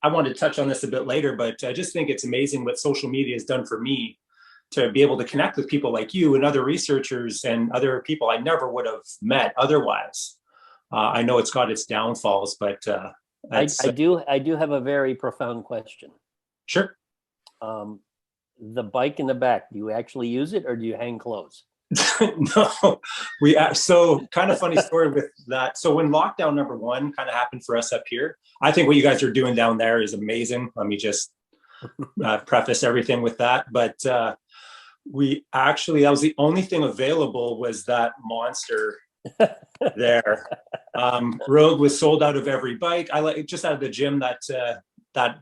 I wanted to touch on this a bit later, but I just think it's amazing what social media has done for me to be able to connect with people like you and other researchers and other people I never would have met otherwise. I know it's got its downfalls, but I do have a very profound question. sure. The bike in the back, do you actually use it or do you hang clothes? No, so kind of funny story with that. So when lockdown number one kind of happened for us up here, I think what you guys are doing down there is amazing. Let me just preface everything with that. But we actually, that was the only thing available was that monster there. Rogue was sold out of every bike. I like just out of the gym that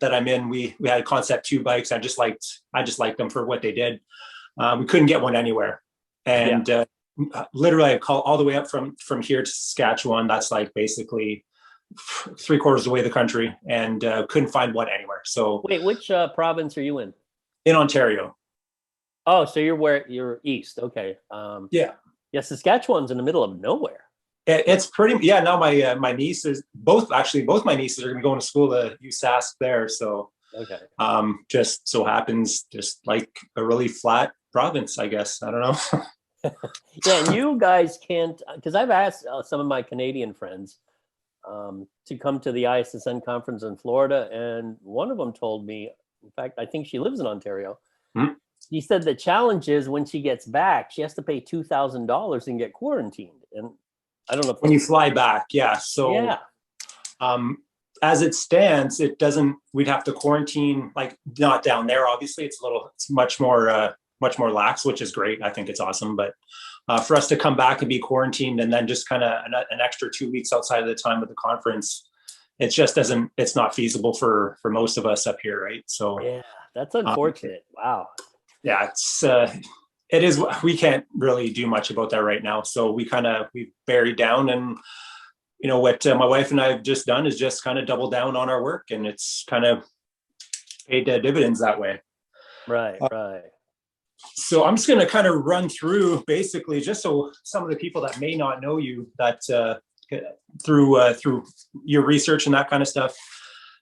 I'm in. We had Concept 2 bikes. I just liked them for what they did. We couldn't get one anywhere. And literally I call all the way up from here to Saskatchewan. That's like basically 3/4 of the way of the country, and couldn't find one anywhere. So wait, which province are you in? In Ontario. Oh, so you're east. Okay. Yeah. Yeah, Saskatchewan's in the middle of nowhere. It's pretty, yeah. Now my nieces, both my nieces are going to go to school at USask there. So okay. Just so happens, just like a really flat province, I guess. I don't know. Yeah, and you guys can't, because I've asked some of my Canadian friends to come to the ISSN conference in Florida, and one of them told me, in fact, I think she lives in Ontario. Hmm? She said the challenge is when she gets back, she has to pay $2,000 and get quarantined. And I don't know when you fly back, yeah. So yeah. As it stands, it doesn't. We'd have to quarantine, like not down there. Obviously, it's much more lax, which is great. I think it's awesome. But for us to come back and be quarantined and then just kind of an extra 2 weeks outside of the time of the conference, it just doesn't. It's not feasible for most of us up here, right? So yeah, that's unfortunate. Wow. Yeah, it is. We can't really do much about that right now. So we buried down, and what my wife and I have just done is just kind of double down on our work, and it's kind of paid dividends that way. Right. So I'm just going to kind of run through basically just so some of the people that may not know you that through your research and that kind of stuff.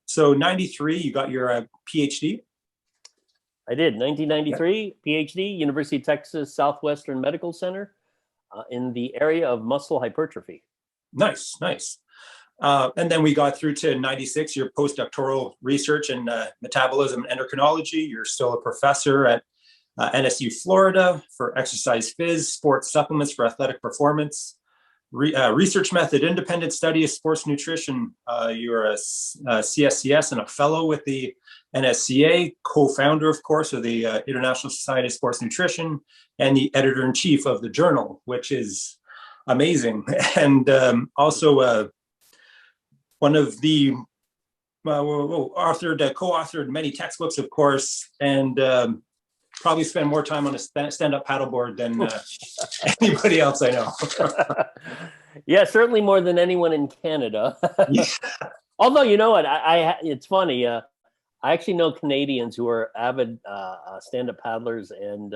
So 93, you got your PhD. I did 1993 PhD, University of Texas Southwestern Medical Center, in the area of muscle hypertrophy. Nice. And then we got through to 96, your postdoctoral research in metabolism and endocrinology. You're still a professor at NSU, Florida for exercise phys, sports supplements for athletic performance, research method, independent study of sports nutrition. You're a CSCS and a fellow with the NSCA, co-founder, of course, of the International Society of Sports Nutrition, and the editor-in-chief of the journal, which is amazing. And also one of the co-authored many textbooks, of course, and probably spend more time on a stand-up paddleboard than anybody else I know. Yeah, certainly more than anyone in Canada. Yeah. Although, you know what, it's funny. I actually know Canadians who are avid stand-up paddlers, and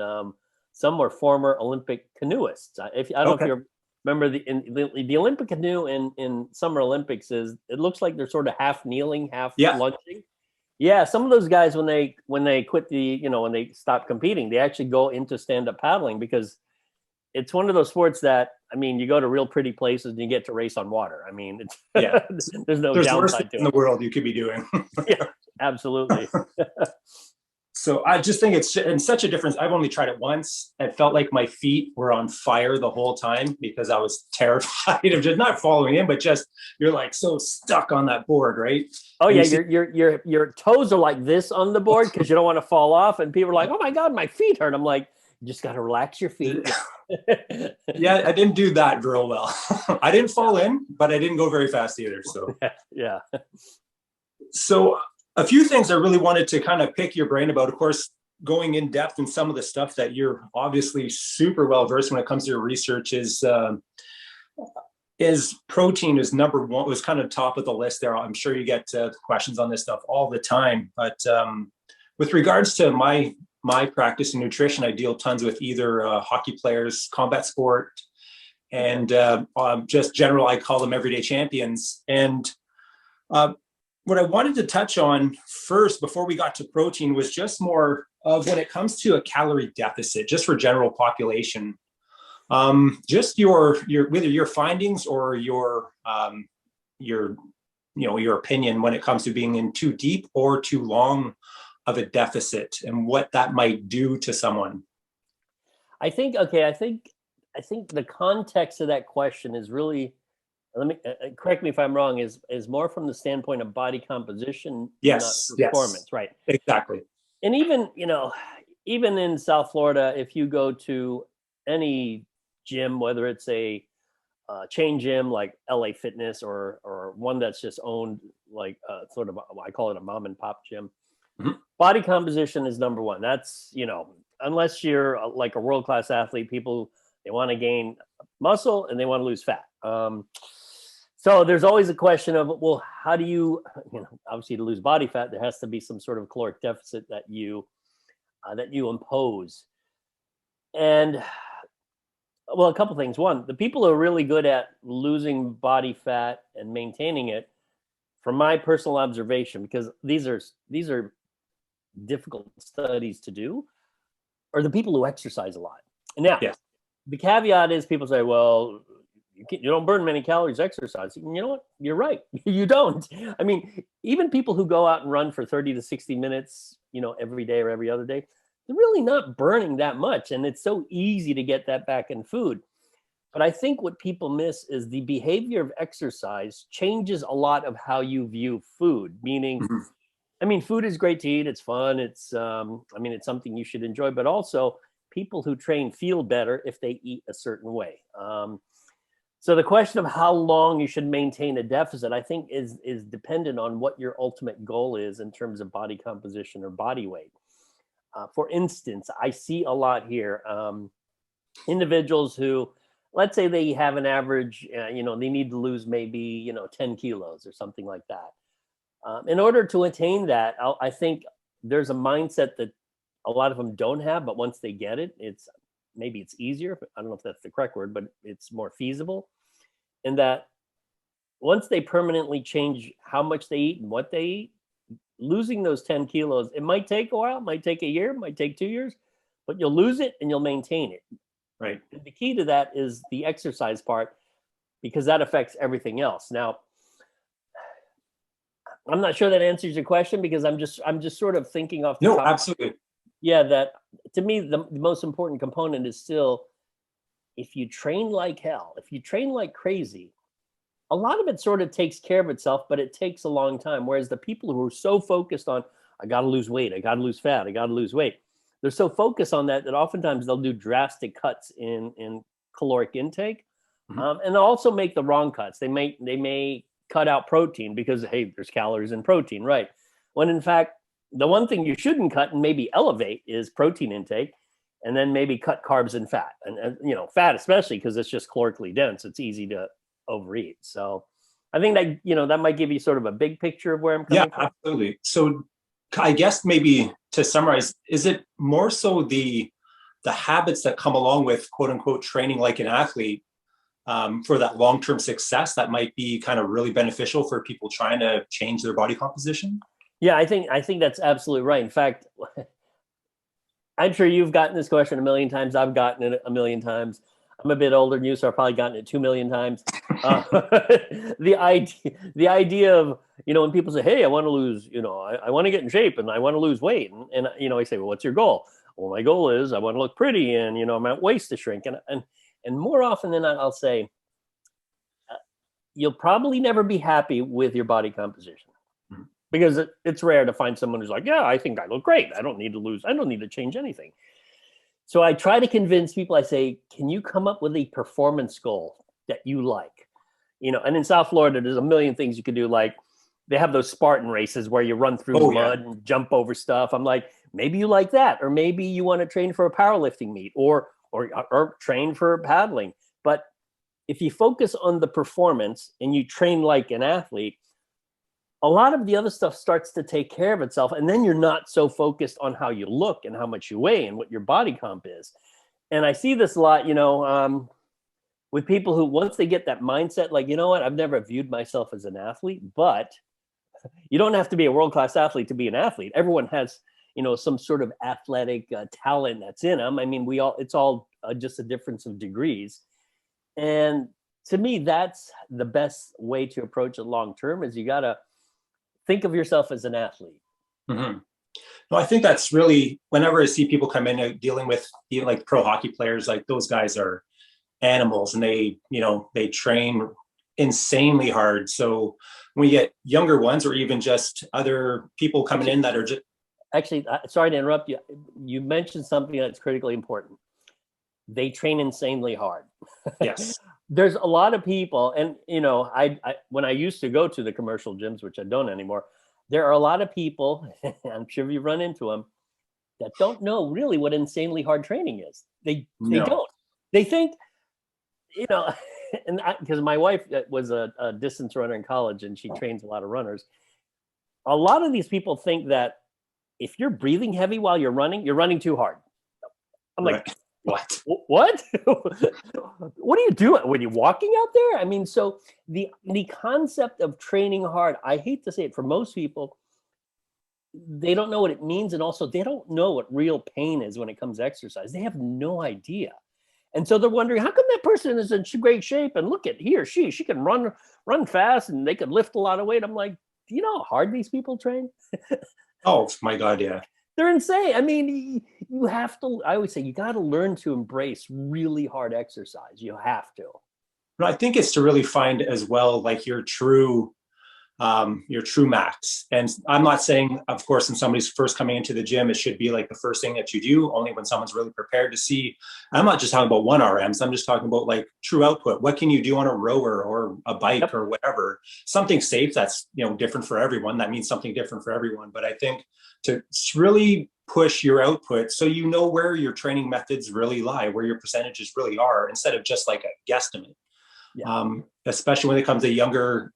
some were former Olympic canoeists. I don't know if you remember the Olympic canoe in Summer Olympics it looks like they're sort of half kneeling, half lunging. Yeah, some of those guys when they quit when they stop competing, they actually go into stand-up paddling because it's one of those sports that, I mean, you go to real pretty places and you get to race on water. I mean, there's downside to it. In the world you could be doing. Yeah, absolutely. So I just think it's in such a difference. I've only tried it once. It felt like my feet were on fire the whole time because I was terrified of just not following in, but just you're like so stuck on that board, right? Oh yeah, your toes are like this on the board because you don't want to fall off, and people are like, "Oh my God, my feet hurt." I'm like, you just got to relax your feet. Yeah, I didn't do that real well. I didn't fall in, but I didn't go very fast either. So yeah. So a few things I really wanted to kind of pick your brain about, of course, going in depth in some of the stuff that you're obviously super well versed when it comes to your research is protein is number one, was kind of top of the list there. I'm sure you get questions on this stuff all the time, but with regards to my practice in nutrition, I deal tons with either hockey players, combat sport, and just general, I call them everyday champions. And what I wanted to touch on first before we got to protein was just more of when it comes to a calorie deficit, just for general population. Just your whether your findings or your your opinion when it comes to being in too deep or too long of a deficit and what that might do to someone. I think the context of that question is really, let me correct me if I'm wrong, is more from the standpoint of body composition, not Yes, performance, yes, right? exactly. And even, even in South Florida, if you go to any gym, whether it's a chain gym like LA Fitness or one that's just owned like sort of I call it a mom and pop gym. Mhm. Body composition is number one. That's unless you're like a world class athlete, people they want to gain muscle and they want to lose fat. So there's always a question of, well, how do obviously to lose body fat, there has to be some sort of caloric deficit that you impose. And well, a couple things. One, the people who are really good at losing body fat and maintaining it, from my personal observation, because these are difficult studies to do, are the people who exercise a lot. Now, Yes. the caveat is people say, well, you don't burn many calories exercising. You know what? You're right. You don't. I mean, even people who go out and run for 30 to 60 minutes, every day or every other day, they're really not burning that much. And it's so easy to get that back in food. But I think what people miss is the behavior of exercise changes a lot of how you view food. Meaning, Mhm. I mean, food is great to eat. It's fun. It's something you should enjoy. But also, people who train feel better if they eat a certain way. So the question of how long you should maintain a deficit, I think, is dependent on what your ultimate goal is in terms of body composition or body weight. For instance, I see a lot here individuals who, let's say they have an average, they need to lose maybe 10 kilos or something like that. In order to attain that, I think there's a mindset that a lot of them don't have, but once they get it, maybe it's easier. I don't know if that's the correct word, but it's more feasible. In that once they permanently change how much they eat and what they eat, losing those 10 kilos, it might take a while, it might take a year, it might take 2 years, but you'll lose it and you'll maintain it. Right. And the key to that is the exercise part, because that affects everything else. Now, I'm not sure that answers your question, because I'm just sort of thinking off the No, top. absolutely. Yeah, that to me, the most important component is still, if you train like hell, if you train like crazy, a lot of it sort of takes care of itself, but it takes a long time. Whereas the people who are so focused on, I got to lose weight, I got to lose fat, I got to lose weight, they're so focused on that oftentimes they'll do drastic cuts in caloric intake, Mhm. and they'll also make the wrong cuts. They may cut out protein because, hey, there's calories in protein, right? When in fact, the one thing you shouldn't cut and maybe elevate is protein intake, and then maybe cut carbs and fat, and fat especially, because it's just calorically dense. It's easy to overeat. So I think that that might give you sort of a big picture of where I'm Yeah, coming from. absolutely. So I guess maybe to summarize, is it more so the habits that come along with quote unquote training like an athlete for that long-term success that might be kind of really beneficial for people trying to change their body composition? Yeah, I think that's absolutely right. In fact, I'm sure you've gotten this question a million times. I've gotten it a million times. I'm a bit older than you, so I've probably gotten it 2 million times. Uh, the idea of when people say, "Hey, I want to lose," I want to get in shape and I want to lose weight, and I say, "Well, what's your goal?" Well, my goal is I want to look pretty and my waist to shrink, and more often than not, I'll say, you'll probably never be happy with your body composition, Mhm. because it's rare to find someone who's like, yeah, I think I look great. I don't need to lose. I don't need to change anything. So I try to convince people. I say, can you come up with a performance goal that you like? And in South Florida, there's a million things you could do. Like they have those Spartan races where you run through Oh yeah. mud and jump over stuff. I'm like, maybe you like that, or maybe you want to train for a powerlifting meet, or train for paddling. But if you focus on the performance and you train like an athlete, a lot of the other stuff starts to take care of itself. And then you're not so focused on how you look and how much you weigh and what your body comp is. And I see this a lot, with people who, once they get that mindset, like, you know what, I've never viewed myself as an athlete, but you don't have to be a world-class athlete to be an athlete. Everyone has, some sort of athletic talent that's in them. I mean, it's all just a difference of degrees. And to me, that's the best way to approach it long-term, is you got to think of yourself as an athlete. Mm-hmm. No, I think that's really, whenever I see people come in dealing with even like pro hockey players, like those guys are animals, and they train insanely hard. So when you get younger ones, or even just other people coming in that are just actually, sorry to interrupt you. You mentioned something that's critically important. They train insanely hard. Yes. There's a lot of people, and I when I used to go to the commercial gyms, which I don't anymore, there are a lot of people, I'm sure you've run into them, that don't know really what insanely hard training is. They don't. They think, and because my wife was a distance runner in college, and she trains a lot of runners. A lot of these people think that if you're breathing heavy while you're running too hard. I'm like, what? What? What are you doing? Were you walking out there? I mean, so the concept of training hard, I hate to say it, for most people, they don't know what it means, and also they don't know what real pain is when it comes to exercise. They have no idea. And so they're wondering, how come that person is in great shape, and look at he or she can run fast, and they could lift a lot of weight. I'm like, do you know how hard these people train? Oh my God, yeah. They're insane. I mean, you have to, I always say, you got to learn to embrace really hard exercise. You have to. No, I think it's to really find as well, like your true max. And I'm not saying, of course, when somebody's first coming into the gym, it should be like the first thing that you do, only when someone's really prepared to see. I'm not just talking about 1 RMs. I'm just talking about like true output. What can you do on a rower or a bike or whatever? Something safe that's, different for everyone. That means something different for everyone. But I think to really push your output so you know where your training methods really lie, where your percentages really are, instead of just like a guesstimate. Yeah. Especially when it comes to younger,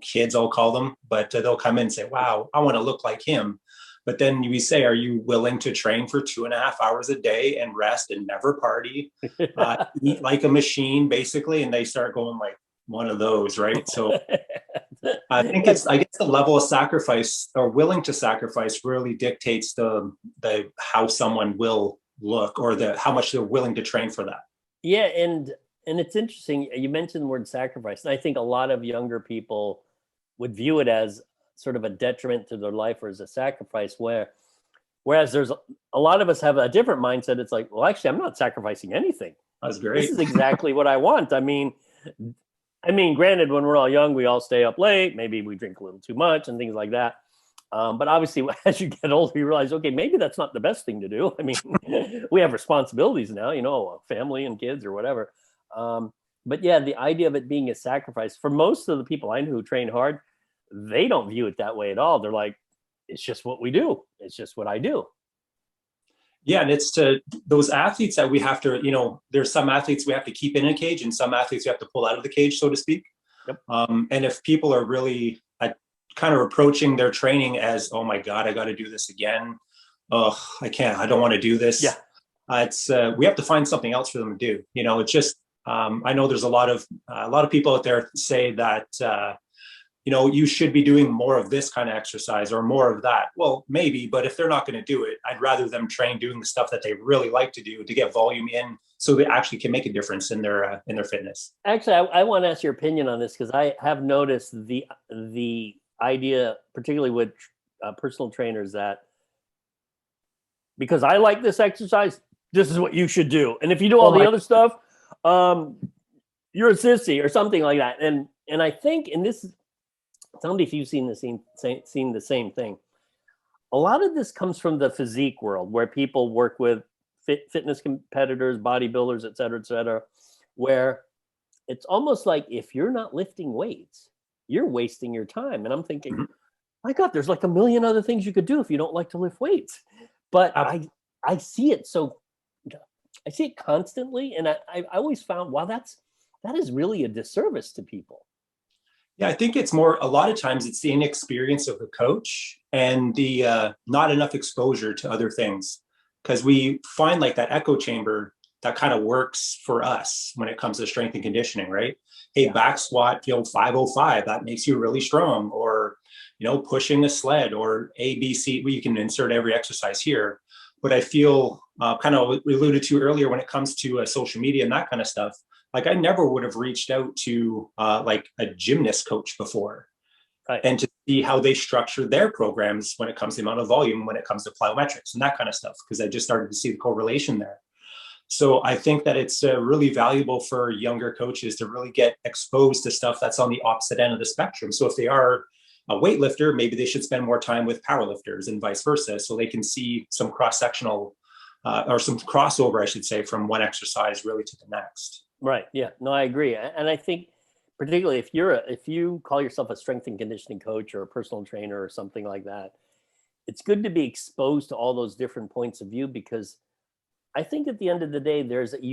kids, I'll call them, but they'll come in and say, wow, I want to look like him. But then we say, are you willing to train for 2.5 hours a day and rest and never party, eat like a machine, basically? And they start going like one of those, right? So I think I guess the level of sacrifice or willing to sacrifice really dictates the how someone will look, or how much they're willing to train for that. Yeah. And it's interesting. You mentioned the word sacrifice. And I think a lot of younger people would view it as sort of a detriment to their life, or as a sacrifice, whereas there's a lot of us have a different mindset. It's like, well, actually, I'm not sacrificing anything. That's great. This is exactly what I want. I mean, granted, when we're all young, we all stay up late. Maybe we drink a little too much and things like that. But obviously, as you get older, you realize, okay, maybe that's not the best thing to do. I mean, we have responsibilities now, a family and kids or whatever. But yeah, the idea of it being a sacrifice, for most of the people I know who train hard, they don't view it that way at all. They're like, it's just what we do. It's just what I do. Yeah. And it's to those athletes that we have to, there's some athletes we have to keep in a cage, and some athletes we have to pull out of the cage, so to speak. Yep. And if people are really kind of approaching their training as, oh my God, I got to do this again. Oh, I can't, I don't want to do this. Yeah. We have to find something else for them to do. It's just, I know there's a lot of people out there say that, you should be doing more of this kind of exercise or more of that. Well, maybe, but if they're not going to do it, I'd rather them train doing the stuff that they really like to do to get volume in, so they actually can make a difference in their fitness. Actually, I want to ask your opinion on this, because I have noticed the idea, particularly with personal trainers, that because I like this exercise, this is what you should do. And if you do all the other stuff, you're a sissy or something like that. And I think, and this is, tell me if you've seen the same thing. A lot of this comes from the physique world, where people work with fitness competitors, bodybuilders, et cetera, where it's almost like if you're not lifting weights, you're wasting your time. And I'm thinking, my God, there's like a million other things you could do if you don't like to lift weights. But I see it I see it constantly, and I always found, wow, that is really a disservice to people. Yeah, I think it's more, a lot of times it's the inexperience of the coach and the not enough exposure to other things, because we find like that echo chamber that kind of works for us when it comes to strength and conditioning, right? Hey, back squat, 505, that makes you really strong. Or, pushing a sled or A, B, C. Well, you can insert every exercise here. But I feel kind of alluded to earlier when it comes to social media and that kind of stuff. Like I never would have reached out to like a gymnast coach before. Right. And to see how they structure their programs when it comes to the amount of volume, when it comes to plyometrics and that kind of stuff, because I just started to see the correlation there. So I think that it's really valuable for younger coaches to really get exposed to stuff that's on the opposite end of the spectrum. So if they are a weightlifter, maybe they should spend more time with powerlifters and vice versa, so they can see some cross-sectional or some crossover, I should say, from one exercise really to the next. Right. Yeah. No, I agree. And I think particularly if you call yourself a strength and conditioning coach or a personal trainer or something like that, it's good to be exposed to all those different points of view, because I think at the end of the day, there's a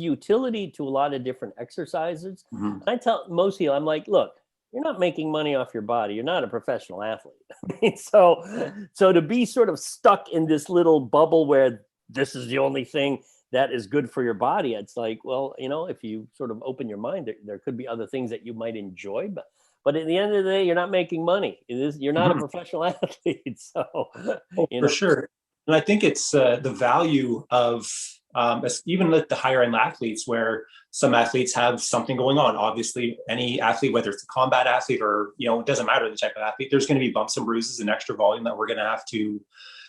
utility to a lot of different exercises. Mm-hmm. And I tell most people, I'm like, look, you're not making money off your body. You're not a professional athlete. So to be sort of stuck in this little bubble where this is the only thing that is good for your body, it's like, well, if you sort of open your mind, there could be other things that you might enjoy, but at the end of the day, you're not making money. You're not a professional athlete. So, for sure. And I think it's the value of even with the higher end athletes, where some athletes have something going on. Obviously, any athlete, whether it's a combat athlete or, it doesn't matter the type of athlete, there's going to be bumps and bruises and extra volume that we're going to have to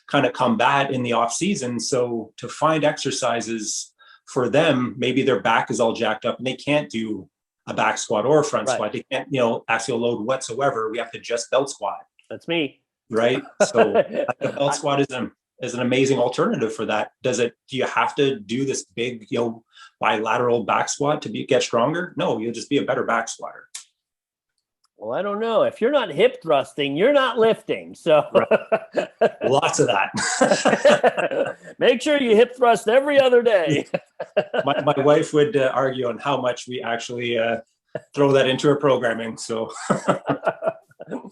kind of combat in the off season. So to find exercises for them, maybe their back is all jacked up and they can't do a back squat or a front squat. They can't, axial load whatsoever. We have to just belt squat. That's me. Right. So the belt squat is an amazing alternative for that. Do you have to do this big, bilateral back squat to get stronger? No, you'll just be a better back squatter. Well, I don't know. If you're not hip thrusting, you're not lifting. So right. Lots of that. Make sure you hip thrust every other day. my wife would argue on how much we actually throw that into our programming. So, all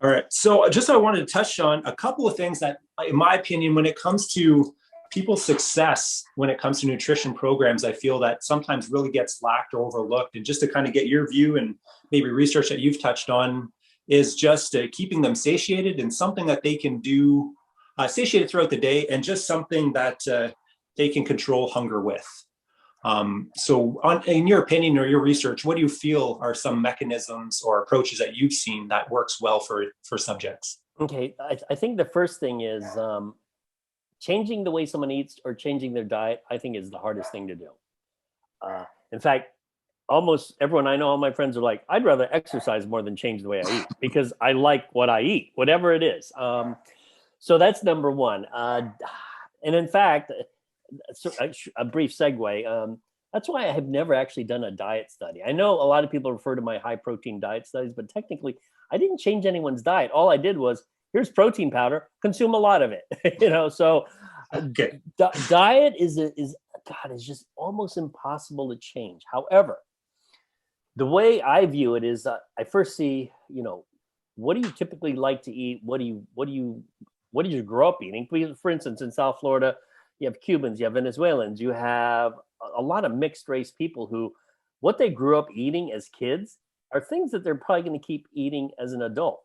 right. So I wanted to touch on a couple of things that, in my opinion, when it comes to people's success, when it comes to nutrition programs, I feel that sometimes really gets lacked or overlooked. And just to kind of get your view and maybe research that you've touched on is just keeping them satiated and something that they can do satiated throughout the day, and just something that they can control hunger with. So in your opinion or your research, what do you feel are some mechanisms or approaches that you've seen that works well for subjects? Okay. I think the first thing is changing the way someone eats or changing their diet, I think, is the hardest thing to do. In fact, almost everyone I know, all my friends are like, I'd rather exercise more than change the way I eat, because I like what I eat, whatever it is. So that's number one. And in fact, a brief segue. That's why I have never actually done a diet study. I know a lot of people refer to my high protein diet studies, but technically I didn't change anyone's diet. All I did was, here's protein powder, consume a lot of it. So okay. Diet is just almost impossible to change. However, the way I view it is I first see, what do you typically like to eat? What did you grow up eating? For instance, in South Florida, you have Cubans, you have Venezuelans, you have a lot of mixed race people who, what they grew up eating as kids are things that they're probably going to keep eating as an adult.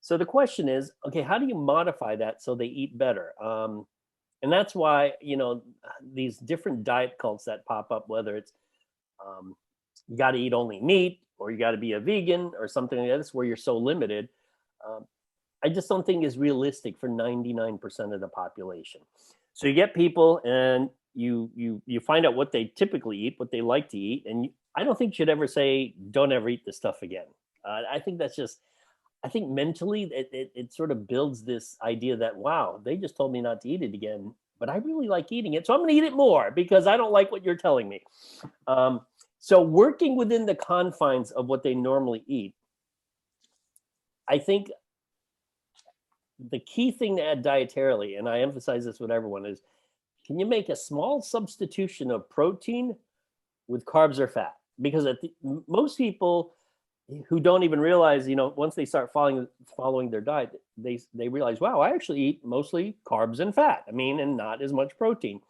So the question is, okay, how do you modify that so they eat better? And that's why, these different diet cults that pop up, whether it's you got to eat only meat, or you got to be a vegan or something like that, that's where you're so limited. I just don't think is realistic for 99% of the population. So you get people and you find out what they typically eat, what they like to eat. And I don't think you should ever say, don't ever eat this stuff again. I think that's just, I think mentally it sort of builds this idea that, wow, they just told me not to eat it again, but I really like eating it. So I'm going to eat it more because I don't like what you're telling me. So working within the confines of what they normally eat, I think the key thing to add dietarily, and I emphasize this with everyone, is can you make a small substitution of protein with carbs or fat? Because most people who don't even realize, once they start following their diet, they realize, wow, I actually eat mostly carbs and fat. And not as much protein.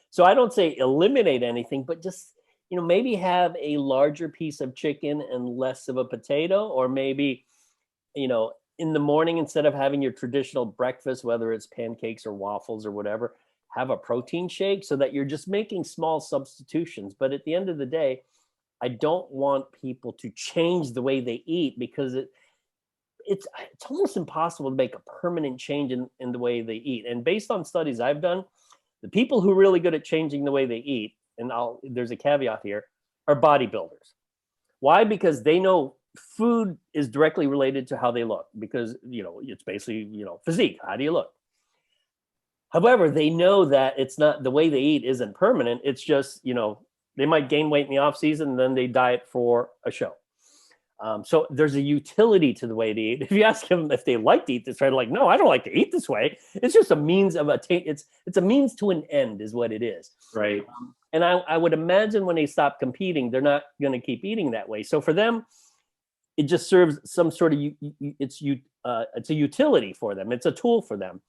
So I don't say eliminate anything, but just, maybe have a larger piece of chicken and less of a potato, or maybe in the morning, instead of having your traditional breakfast, whether it's pancakes or waffles or whatever, have a protein shake, so that you're just making small substitutions. But at the end of the day, I don't want people to change the way they eat, because it's almost impossible to make a permanent change in the way they eat. And based on studies I've done, the people who are really good at changing the way they eat, and there's a caveat here, are bodybuilders. Why? Because they know food is directly related to how they look, because it's basically physique. How do you look? However, they know that it's not, the way they eat isn't permanent. It's just they might gain weight in the off season, and then they diet for a show. So there's a utility to the way they eat. If you ask them if they like to eat this way, they're like, no, I don't like to eat this way. It's just a means of it's a means to an end, is what it is. Right. And I would imagine when they stop competing, they're not going to keep eating that way. So for them, it just serves some sort of it's a utility for them. It's a tool for them.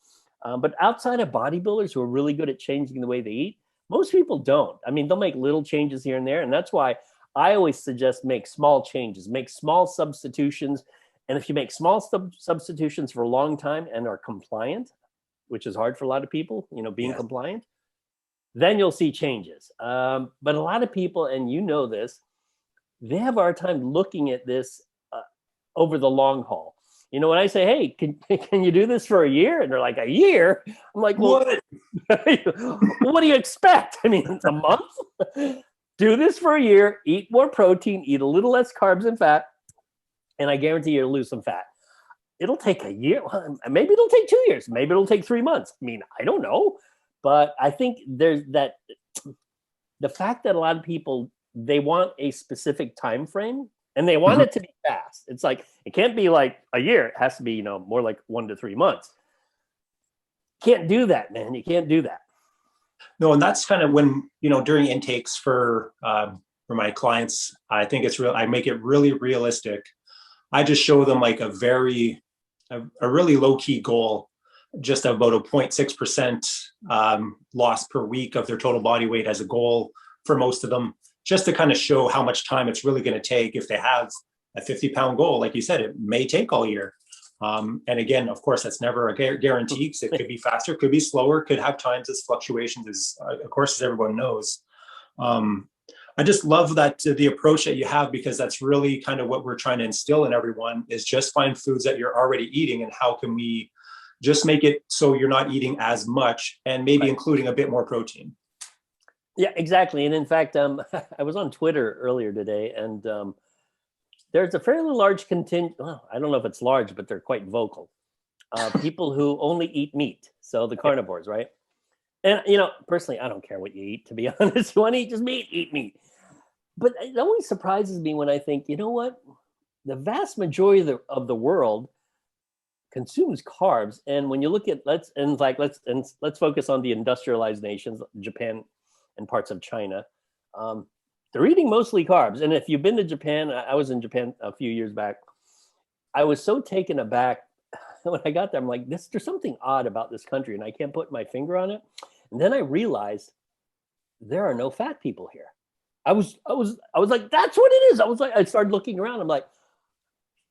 But outside of bodybuilders who are really good at changing the way they eat, most people don't. I mean, they'll make little changes here and there, and that's why I always suggest make small changes, make small substitutions. And if you make small substitutions for a long time and are compliant, which is hard for a lot of people, being compliant, then you'll see changes. But a lot of people, and this, they have a hard time looking at this over the long haul. When I say, hey, can you do this for a year? And they're like, a year? I'm like, well, what do you expect? I mean, a month? Do this for a year, eat more protein, eat a little less carbs and fat, and I guarantee you'll lose some fat. It'll take a year. Maybe it'll take 2 years. Maybe it'll take 3 months. I mean, I don't know. But I think there's the fact that a lot of people, they want a specific time frame, and they want it to be fast. It's like, it can't be like a year. It has to be, more like 1 to 3 months. Can't do that, man. You can't do that. No, and that's kind of when, during intakes for my clients, I think it's real. I make it really realistic. I just show them like a really low key goal, just about a 0.6% loss per week of their total body weight as a goal for most of them, just to kind of show how much time it's really going to take. If they have a 50-pound goal, like you said, it may take all year. And again, of course, that's never a guarantee, because it could be faster, could be slower, could have times as fluctuations, of course, as everyone knows. I just love that the approach that you have, because that's really kind of what we're trying to instill in everyone, is just find foods that you're already eating, and how can we just make it so you're not eating as much, and maybe including a bit more protein. Yeah, exactly. And in fact, I was on Twitter earlier today, and there's a fairly large contingent. Well, I don't know if it's large, but they're quite vocal. People who only eat meat. So the carnivores, right? And, personally, I don't care what you eat, to be honest. You want to eat just meat, eat meat. But it always surprises me when I think, you know what? The vast majority of the world consumes carbs. And when you look at, let's focus on the industrialized nations, Japan and parts of China. They're eating mostly carbs. And if you've been to Japan, I was in Japan a few years back. I was so taken aback when I got there. I'm like, there's something odd about this country, and I can't put my finger on it. And then I realized there are no fat people here. I was like, that's what it is. I started looking around. I'm like,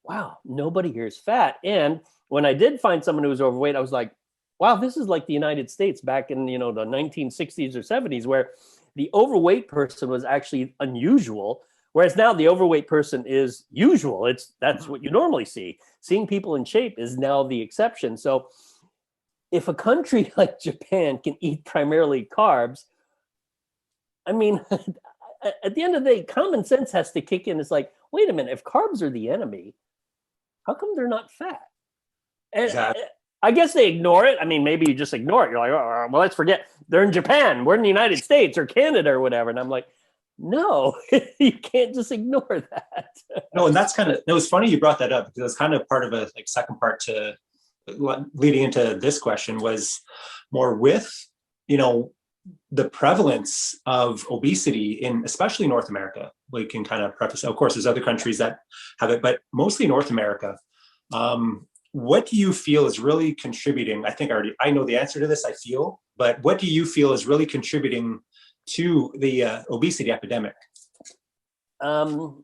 wow, nobody here is fat. And when I did find someone who was overweight, I was like, wow, this is like the United States back in, the 1960s or 70s, where the overweight person was actually unusual, whereas now the overweight person is usual. That's what you normally see. Seeing people in shape is now the exception. So if a country like Japan can eat primarily carbs, I mean, at the end of the day, common sense has to kick in. It's like, wait a minute, if carbs are the enemy, how come they're not fat? And Exactly. I guess they ignore it. I mean, maybe you just ignore it. You're like, oh, well, let's forget. They're in Japan. We're in the United States or Canada or whatever. And I'm like, no, you can't just ignore that. No, and that's it was funny you brought that up, because it's kind of part of a second part to leading into this question, was more with, the prevalence of obesity in especially North America. We can kind of preface, of course, there's other countries that have it, but mostly North America. What do you feel is really contributing? I know the answer to this, I feel, but what do you feel is really contributing to the obesity epidemic? Well,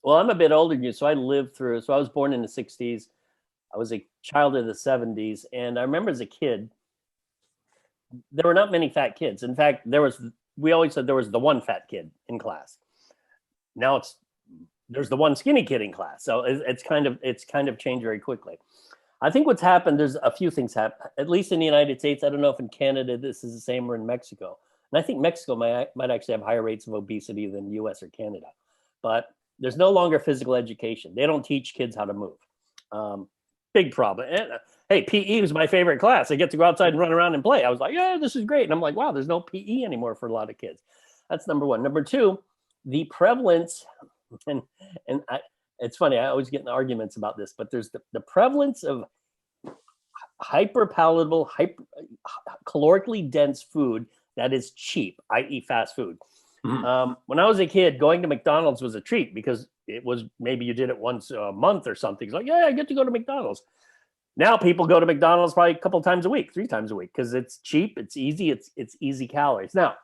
I'm a bit older than you, so I lived through. So I was born in the '60s. I was a child of the 70s, and I remember as a kid, there were not many fat kids. In fact, we always said there was the one fat kid in class. Now there's the one skinny kid in class. So it's kind of changed very quickly. I think what's happened, there's a few things happen, at least in the United States. I don't know if in Canada this is the same, or in Mexico. And I think Mexico might actually have higher rates of obesity than US or Canada. But there's no longer physical education. They don't teach kids how to move. Big problem. And, hey, PE was my favorite class. I get to go outside and run around and play. I was like, yeah, this is great. And I'm like, wow, there's no PE anymore for a lot of kids. That's number one. Number two, the prevalence, and it's funny, I always get in arguments about this, but there's the prevalence of hyperpalatable, calorically dense food that is cheap, i.e. fast food. When I was a kid, going to McDonald's was a treat because it was, maybe you did it once a month or something. It's like, yeah, I get to go to McDonald's. Now people go to McDonald's probably a couple of times a week, 3 times a week, because it's cheap, it's easy, it's easy calories. Now,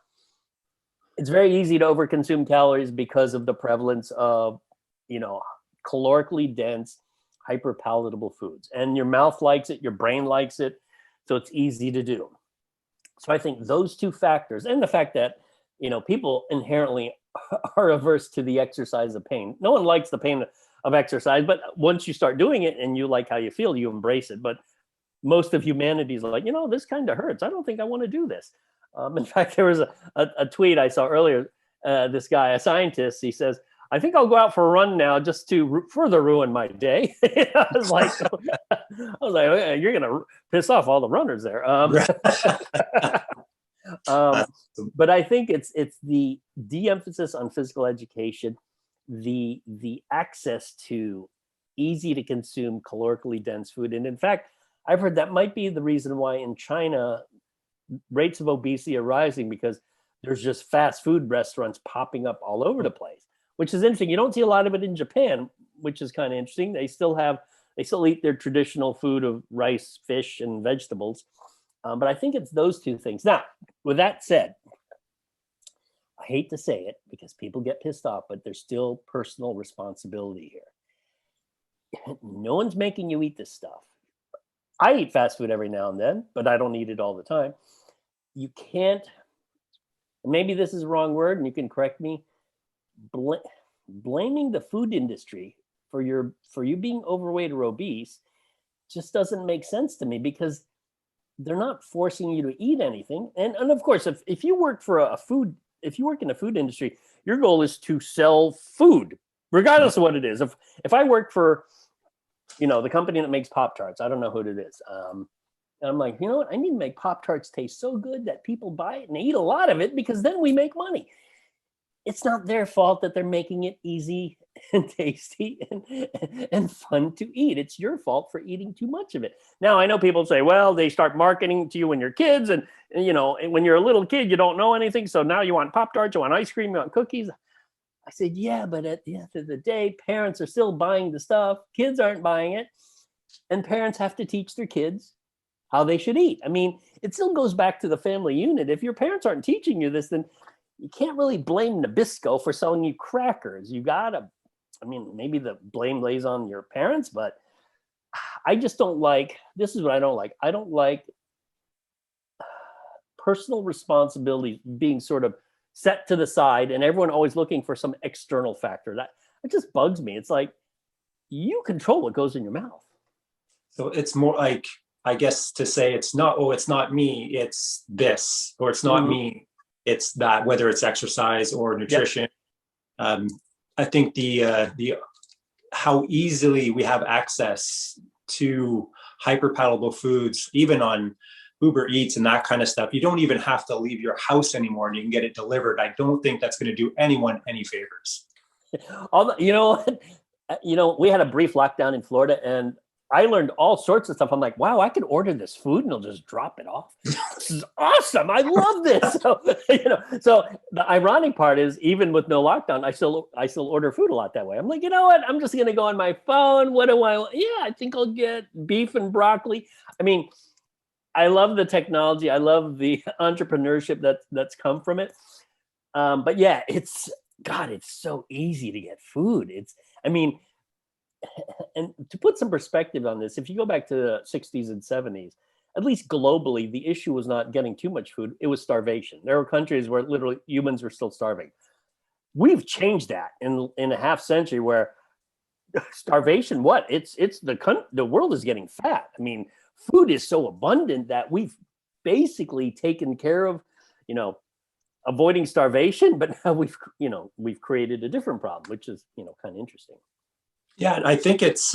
it's very easy to overconsume calories because of the prevalence of, calorically dense, hyperpalatable foods. And your mouth likes it, your brain likes it, so it's easy to do. So I think those two factors, and the fact that, people inherently are averse to the exercise of pain. No one likes the pain of exercise, but once you start doing it and you like how you feel, you embrace it. But most of humanity is like, this kind of hurts. I don't think I want to do this. In fact, there was a tweet I saw earlier. This guy, a scientist, he says, I think I'll go out for a run now just to further ruin my day. I was like, okay, you're going to piss off all the runners there. But I think it's the de-emphasis on physical education, the access to easy to consume calorically dense food. And in fact, I've heard that might be the reason why in China rates of obesity are rising, because there's just fast food restaurants popping up all over the place, which is interesting. You don't see a lot of it in Japan, which is kind of interesting. They still eat their traditional food of rice, fish, and vegetables. But I think it's those two things. Now, with that said, I hate to say it because people get pissed off, but there's still personal responsibility here. No one's making you eat this stuff. I eat fast food every now and then, but I don't eat it all the time. You can't, maybe this is a wrong word and you can correct me, blaming the food industry for you being overweight or obese just doesn't make sense to me, because they're not forcing you to eat anything. And of course, if you work in the food industry, your goal is to sell food, regardless of what it is. If I work for, the company that makes Pop-Tarts, I don't know who it is. And I'm like, you know what? I need to make Pop-Tarts taste so good that people buy it and they eat a lot of it, because then we make money. It's not their fault that they're making it easy and tasty and fun to eat. It's your fault for eating too much of it. Now, I know people say, well, they start marketing to you when you're kids, and when you're a little kid, you don't know anything. So now you want Pop-Tarts, you want ice cream, you want cookies. I said, yeah, but at the end of the day, parents are still buying the stuff. Kids aren't buying it. And parents have to teach their kids how they should eat. I mean, it still goes back to the family unit. If your parents aren't teaching you this, then you can't really blame Nabisco for selling you crackers. Maybe the blame lays on your parents, but I just don't like, this is what I don't like. I don't like personal responsibility being sort of set to the side and everyone always looking for some external factor. That it just bugs me. It's like, you control what goes in your mouth. So it's more like, I guess, to say it's not me, it's this, or it's not me, it's that, whether it's exercise or nutrition. Yep. I think the how easily we have access to hyperpalatable foods, even on Uber Eats and that kind of stuff. You don't even have to leave your house anymore and you can get it delivered. I don't think that's going to do anyone any favors. We had a brief lockdown in Florida and I learned all sorts of stuff. I'm like, wow, I could order this food and it'll just drop it off. This is awesome. I love this. So the ironic part is, even with no lockdown, I still order food a lot that way. I'm like, you know what? I'm just going to go on my phone. What do I want? Yeah, I think I'll get beef and broccoli. I mean, I love the technology. I love the entrepreneurship that's come from it. But yeah, it's so easy to get food. and to put some perspective on this, if you go back to the 60s and 70s, at least globally, the issue was not getting too much food. It was starvation. There were countries where literally humans were still starving. We've changed that in a half century where starvation, what? It's the world is getting fat. I mean, food is so abundant that we've basically taken care of, avoiding starvation, but now we've created a different problem, which is, kind of interesting. Yeah, and I think it's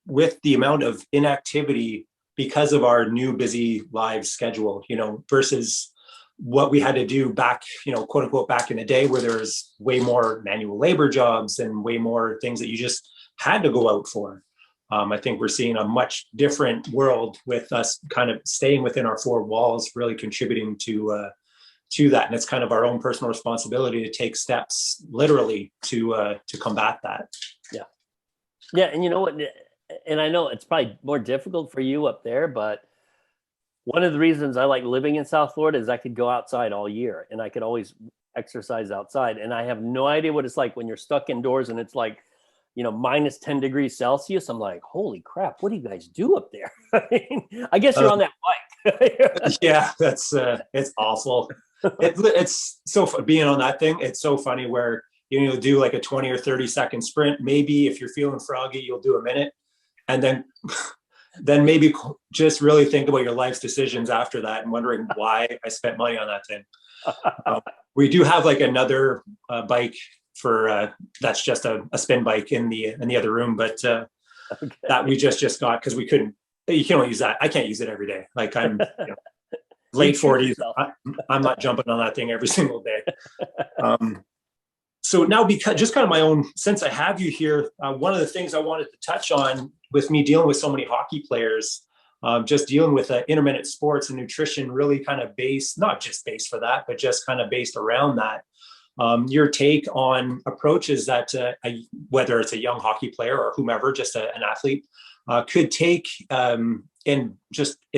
with the amount of inactivity because of our new busy live schedule, versus what we had to do back, quote unquote, back in the day where there's way more manual labor jobs and way more things that you just had to go out for. I think we're seeing a much different world with us kind of staying within our four walls, really contributing to that. And it's kind of our own personal responsibility to take steps literally to combat that. Yeah. Yeah. And you know what? And I know it's probably more difficult for you up there, but one of the reasons I like living in South Florida is I could go outside all year and I could always exercise outside. And I have no idea what it's like when you're stuck indoors and it's like, minus 10 degrees Celsius. I'm like, holy crap, what do you guys do up there? I guess you're on that bike. Yeah, that's it's awful. It's so being on that thing. It's so funny where you'll do like a 20 or 30-second sprint. Maybe if you're feeling froggy, you'll do a minute, and then maybe just really think about your life's decisions after that and wondering why I spent money on that thing. We do have like another bike for that's just a spin bike in the other room, but okay. That we just got because we couldn't. You can't use that. I can't use it every day. Like I'm late 40s. I'm not jumping on that thing every single day. So now, because just kind of my own, since I have you here, one of the things I wanted to touch on with me dealing with so many hockey players, just dealing with intermittent sports and nutrition, really kind of not just based for that, but just kind of based around that. Your take on approaches that whether it's a young hockey player or whomever, just an athlete, could take in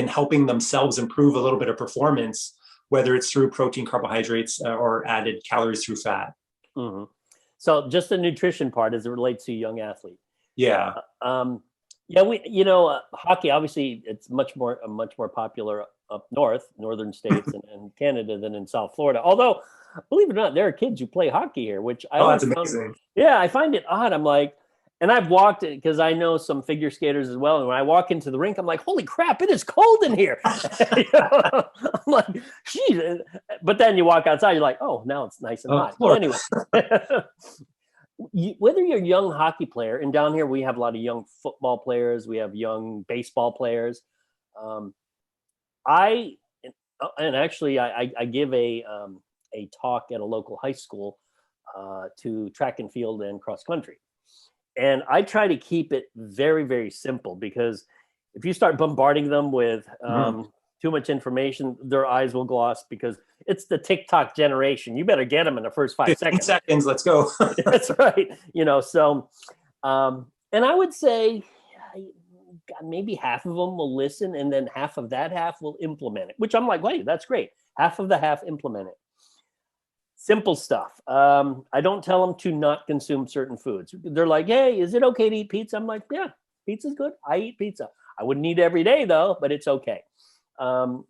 helping themselves improve a little bit of performance, whether it's through protein, carbohydrates, or added calories through fat. Mm-hmm. So just the nutrition part as it relates to a young athlete. Yeah. Hockey, obviously it's much more popular up northern states and Canada than in South Florida. Although, believe it or not, there are kids who play hockey here, which that's amazing. I find it odd. I'm like, and I've walked it because I know some figure skaters as well. And when I walk into the rink, I'm like, holy crap, it is cold in here. I'm like, geez. But then you walk outside, you're like, oh, now it's nice and hot. But anyway, whether you're a young hockey player, and down here we have a lot of young football players, we have young baseball players. I give a talk at a local high school to track and field and cross country. And I try to keep it very, very simple, because if you start bombarding them with too much information, their eyes will gloss, because it's the TikTok generation. You better get them in the first 5 seconds. Seconds, let's go. That's right. So, and I would say maybe half of them will listen, and then half will implement it, which I'm like, wait, that's great. Half of the half implement it. Simple stuff. I don't tell them to not consume certain foods. They're like, hey, is it okay to eat pizza? I'm like, yeah, pizza's good. I eat pizza. I wouldn't eat every day though, but it's okay.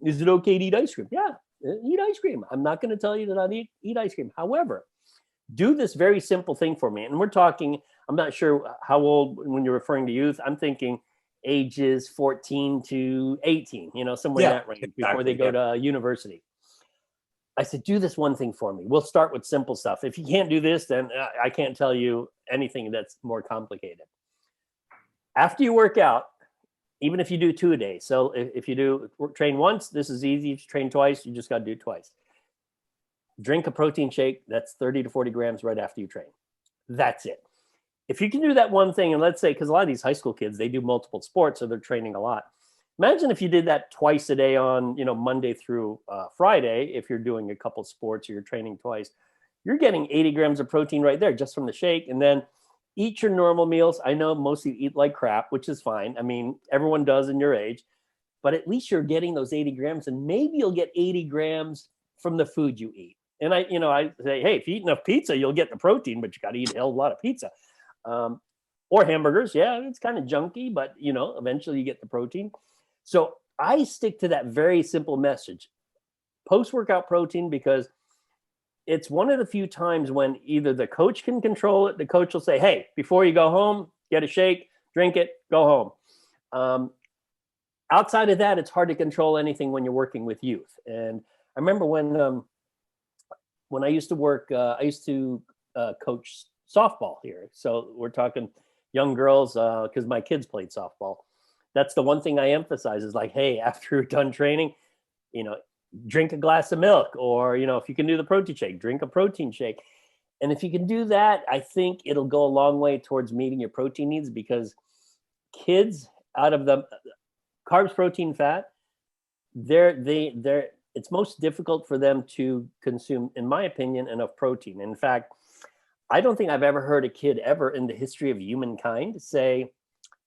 Is it okay to eat ice cream? Yeah, eat ice cream. I'm not going to tell you that I eat ice cream. However, do this very simple thing for me. And we're talking, I'm not sure how old, when you're referring to youth, I'm thinking ages 14 to 18, somewhere in that range, before they go to university. I said, do this one thing for me. We'll start with simple stuff. If you can't do this, then I can't tell you anything that's more complicated. After you work out, even if you do 2 a day. So if you train once, this is easy. If you train twice, you just got to do it twice. Drink a protein shake. That's 30 to 40 grams right after you train. That's it. If you can do that one thing, and let's say, because a lot of these high school kids, they do multiple sports, so they're training a lot. Imagine if you did that twice a day on, Monday through Friday. If you're doing a couple sports or you're training twice, you're getting 80 grams of protein right there just from the shake. And then eat your normal meals. I know most of you eat like crap, which is fine. I mean, everyone does in your age, but at least you're getting those 80 grams, and maybe you'll get 80 grams from the food you eat. And I say, hey, if you eat enough pizza, you'll get the protein, but you got to eat a hell of a lot of pizza. or hamburgers. Yeah, it's kind of junky, but you know, eventually you get the protein. So I stick to that very simple message: post-workout protein, because it's one of the few times when either the coach can control it. The coach will say, "Hey, before you go home, get a shake, drink it, go home." Outside of that, it's hard to control anything when you're working with youth. And I remember when I used to work, I used to coach softball here. So we're talking young girls, because my kids played softball. That's the one thing I emphasize is like, hey, after you're done training, you know, drink a glass of milk, or, you know, if you can do the protein shake, drink a protein shake. And if you can do that, I think it'll go a long way towards meeting your protein needs, because kids, out of the carbs, protein, fat, they're it's most difficult for them to consume, in my opinion, enough protein. In fact, I don't think I've ever heard a kid ever in the history of humankind say,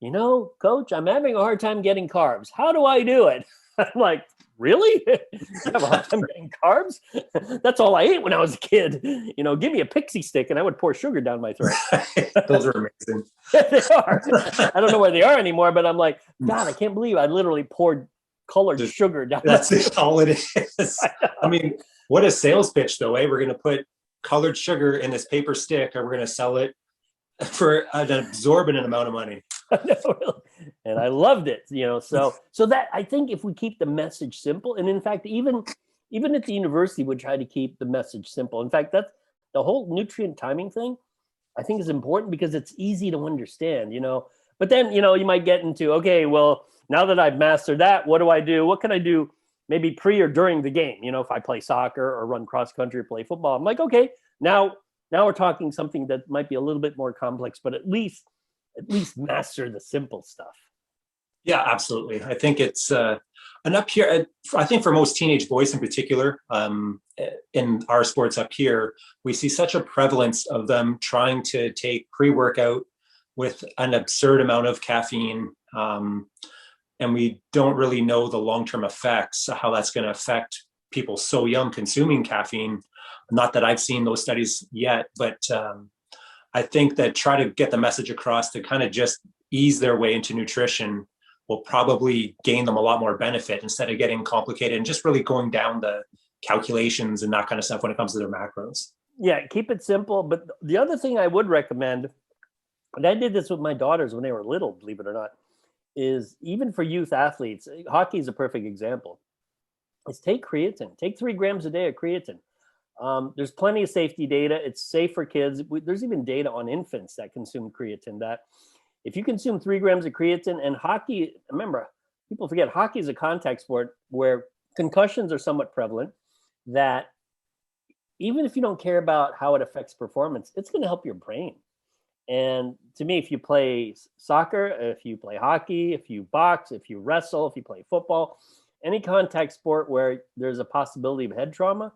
you know, coach, I'm having a hard time getting carbs. How do I do it? I'm like, really? You have a hard time getting carbs? That's all I ate when I was a kid. You know, give me a pixie stick and I would pour sugar down my throat. Those are amazing. They are. I don't know where they are anymore, but I'm like, God, I can't believe I literally poured colored sugar down. That's all it is. I mean, what a sales pitch though, eh? We're going to put colored sugar in this paper stick and we're going to sell it for an exorbitant amount of money. And I loved it, you know. So that, I think, if we keep the message simple, and in fact, even at the university, we try to keep the message simple. In fact, that's the whole nutrient timing thing, I think, is important because it's easy to understand, you know. But then, you know, you might get into, okay, well, now that I've mastered that, what do I do? What can I do maybe pre or during the game? You know, if I play soccer or run cross country or play football, I'm like, okay, now we're talking something that might be a little bit more complex, but at least master the simple stuff. Yeah, absolutely. I think it's and up here, I think for most teenage boys in particular, in our sports up here, we see such a prevalence of them trying to take pre-workout with an absurd amount of caffeine. And we don't really know the long-term effects, how that's going to affect people so young consuming caffeine. Not that I've seen those studies yet, but I think that try to get the message across to kind of just ease their way into nutrition will probably gain them a lot more benefit instead of getting complicated and just really going down the calculations and that kind of stuff when it comes to their macros. Yeah, keep it simple. But the other thing I would recommend, and I did this with my daughters when they were little, believe it or not, is even for youth athletes, hockey is a perfect example, is take creatine. Take 3 grams a day of creatine. There's plenty of safety data. It's safe for kids. There's even data on infants that consume creatine, that if you consume 3 grams of creatine, and hockey, remember, people forget hockey is a contact sport where concussions are somewhat prevalent, that even if you don't care about how it affects performance, it's going to help your brain. And to me, if you play soccer, if you play hockey, if you box, if you wrestle, if you play football, any contact sport where there's a possibility of head trauma,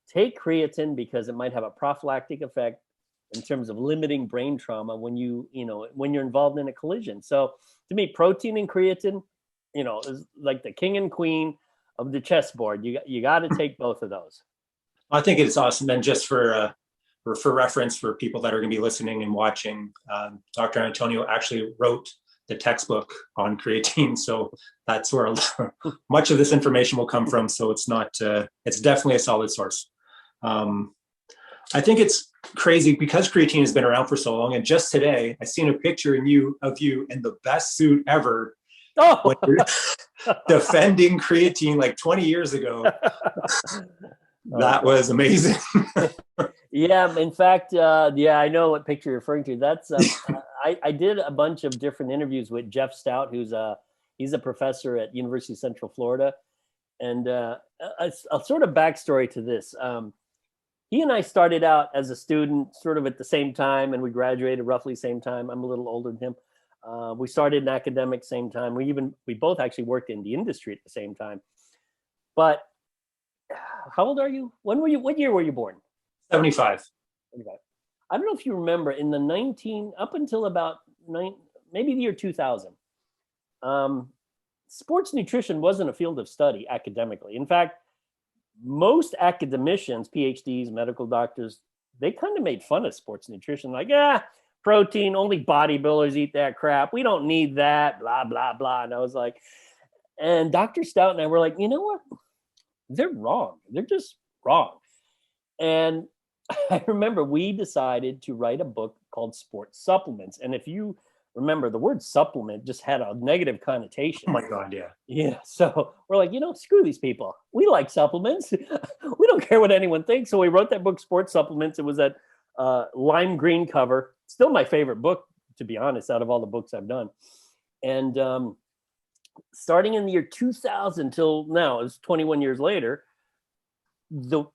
take creatine, because it might have a prophylactic effect in terms of limiting brain trauma when you're involved in a collision. So to me, protein and creatine, you know, is like the king and queen of the chessboard. You got to take both of those. I think it's awesome. And just for reference for people that are going to be listening and watching, Dr. Antonio actually wrote the textbook on creatine. So that's where much of this information will come from. So it's not, it's definitely a solid source. I think it's crazy because creatine has been around for so long. And just today, I seen a picture of you in the best suit ever. Oh, when you're defending creatine like 20 years ago. That was amazing. Yeah, in fact, yeah, I know what picture you're referring to. That's I did a bunch of different interviews with Jeff Stout, he's a professor at University of Central Florida, and a sort of backstory to this. He and I started out as a student sort of at the same time, and we graduated roughly same time. I'm a little older than him. We started in academic same time. We both actually worked in the industry at the same time. But how old are you? What year were you born? 75. I don't know if you remember up until about maybe the year 2000, sports nutrition wasn't a field of study academically. In fact, most academicians, PhDs, medical doctors, they kind of made fun of sports nutrition. Like, protein, only bodybuilders eat that crap. We don't need that, blah, blah, blah. And I was like, and Dr. Stout and I were like, you know what? They're wrong. They're just wrong. And I remember we decided to write a book called Sports Supplements. And if you remember, the word supplement just had a negative connotation. Oh my God, yeah. Yeah. So we're like, screw these people. We like supplements. We don't care what anyone thinks. So we wrote that book, Sports Supplements. It was that lime green cover. Still my favorite book, to be honest, out of all the books I've done. And starting in the year 2000 till now, it's 21 years later, the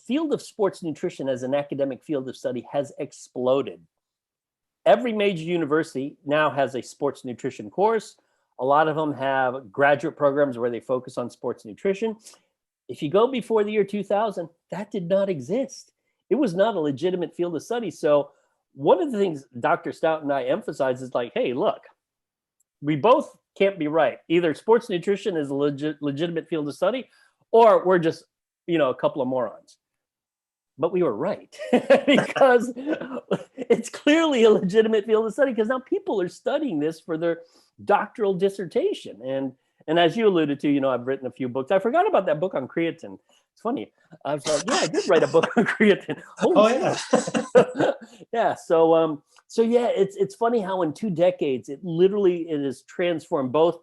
field of sports nutrition as an academic field of study has exploded. Every major university now has a sports nutrition course. A lot of them have graduate programs where they focus on sports nutrition. If you go before the year 2000, that did not exist. It was not a legitimate field of study. So one of the things Dr. Stout and I emphasize is like, hey, look, we both can't be right. Either sports nutrition is a legitimate field of study, or we're just, a couple of morons. But we were right, because it's clearly a legitimate field of study, because now people are studying this for their doctoral dissertation. And as you alluded to, I've written a few books. I forgot about that book on creatine. It's funny. I was like, yeah, I did write a book on creatine. Yeah. Yeah. So yeah, it's funny how in 2 decades, it has transformed both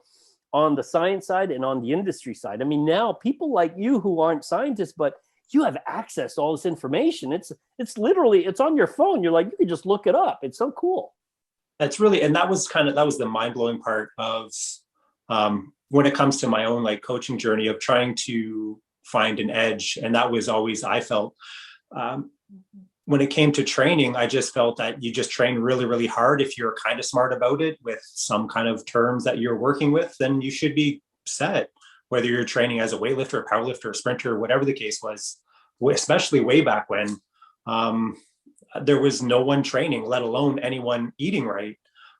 on the science side and on the industry side. I mean, now people like you who aren't scientists, but you have access to all this information. It's literally, it's on your phone. You're like, you can just look it up. It's so cool. That's really, and that was the mind-blowing part of when it comes to my own like coaching journey of trying to find an edge. And that was always, I felt, when it came to training, I just felt that you just train really, really hard. If you're kind of smart about it with some kind of terms that you're working with, then you should be set. Whether you're training as a weightlifter, a powerlifter, a sprinter, whatever the case was, especially way back when, there was no one training, let alone anyone eating right.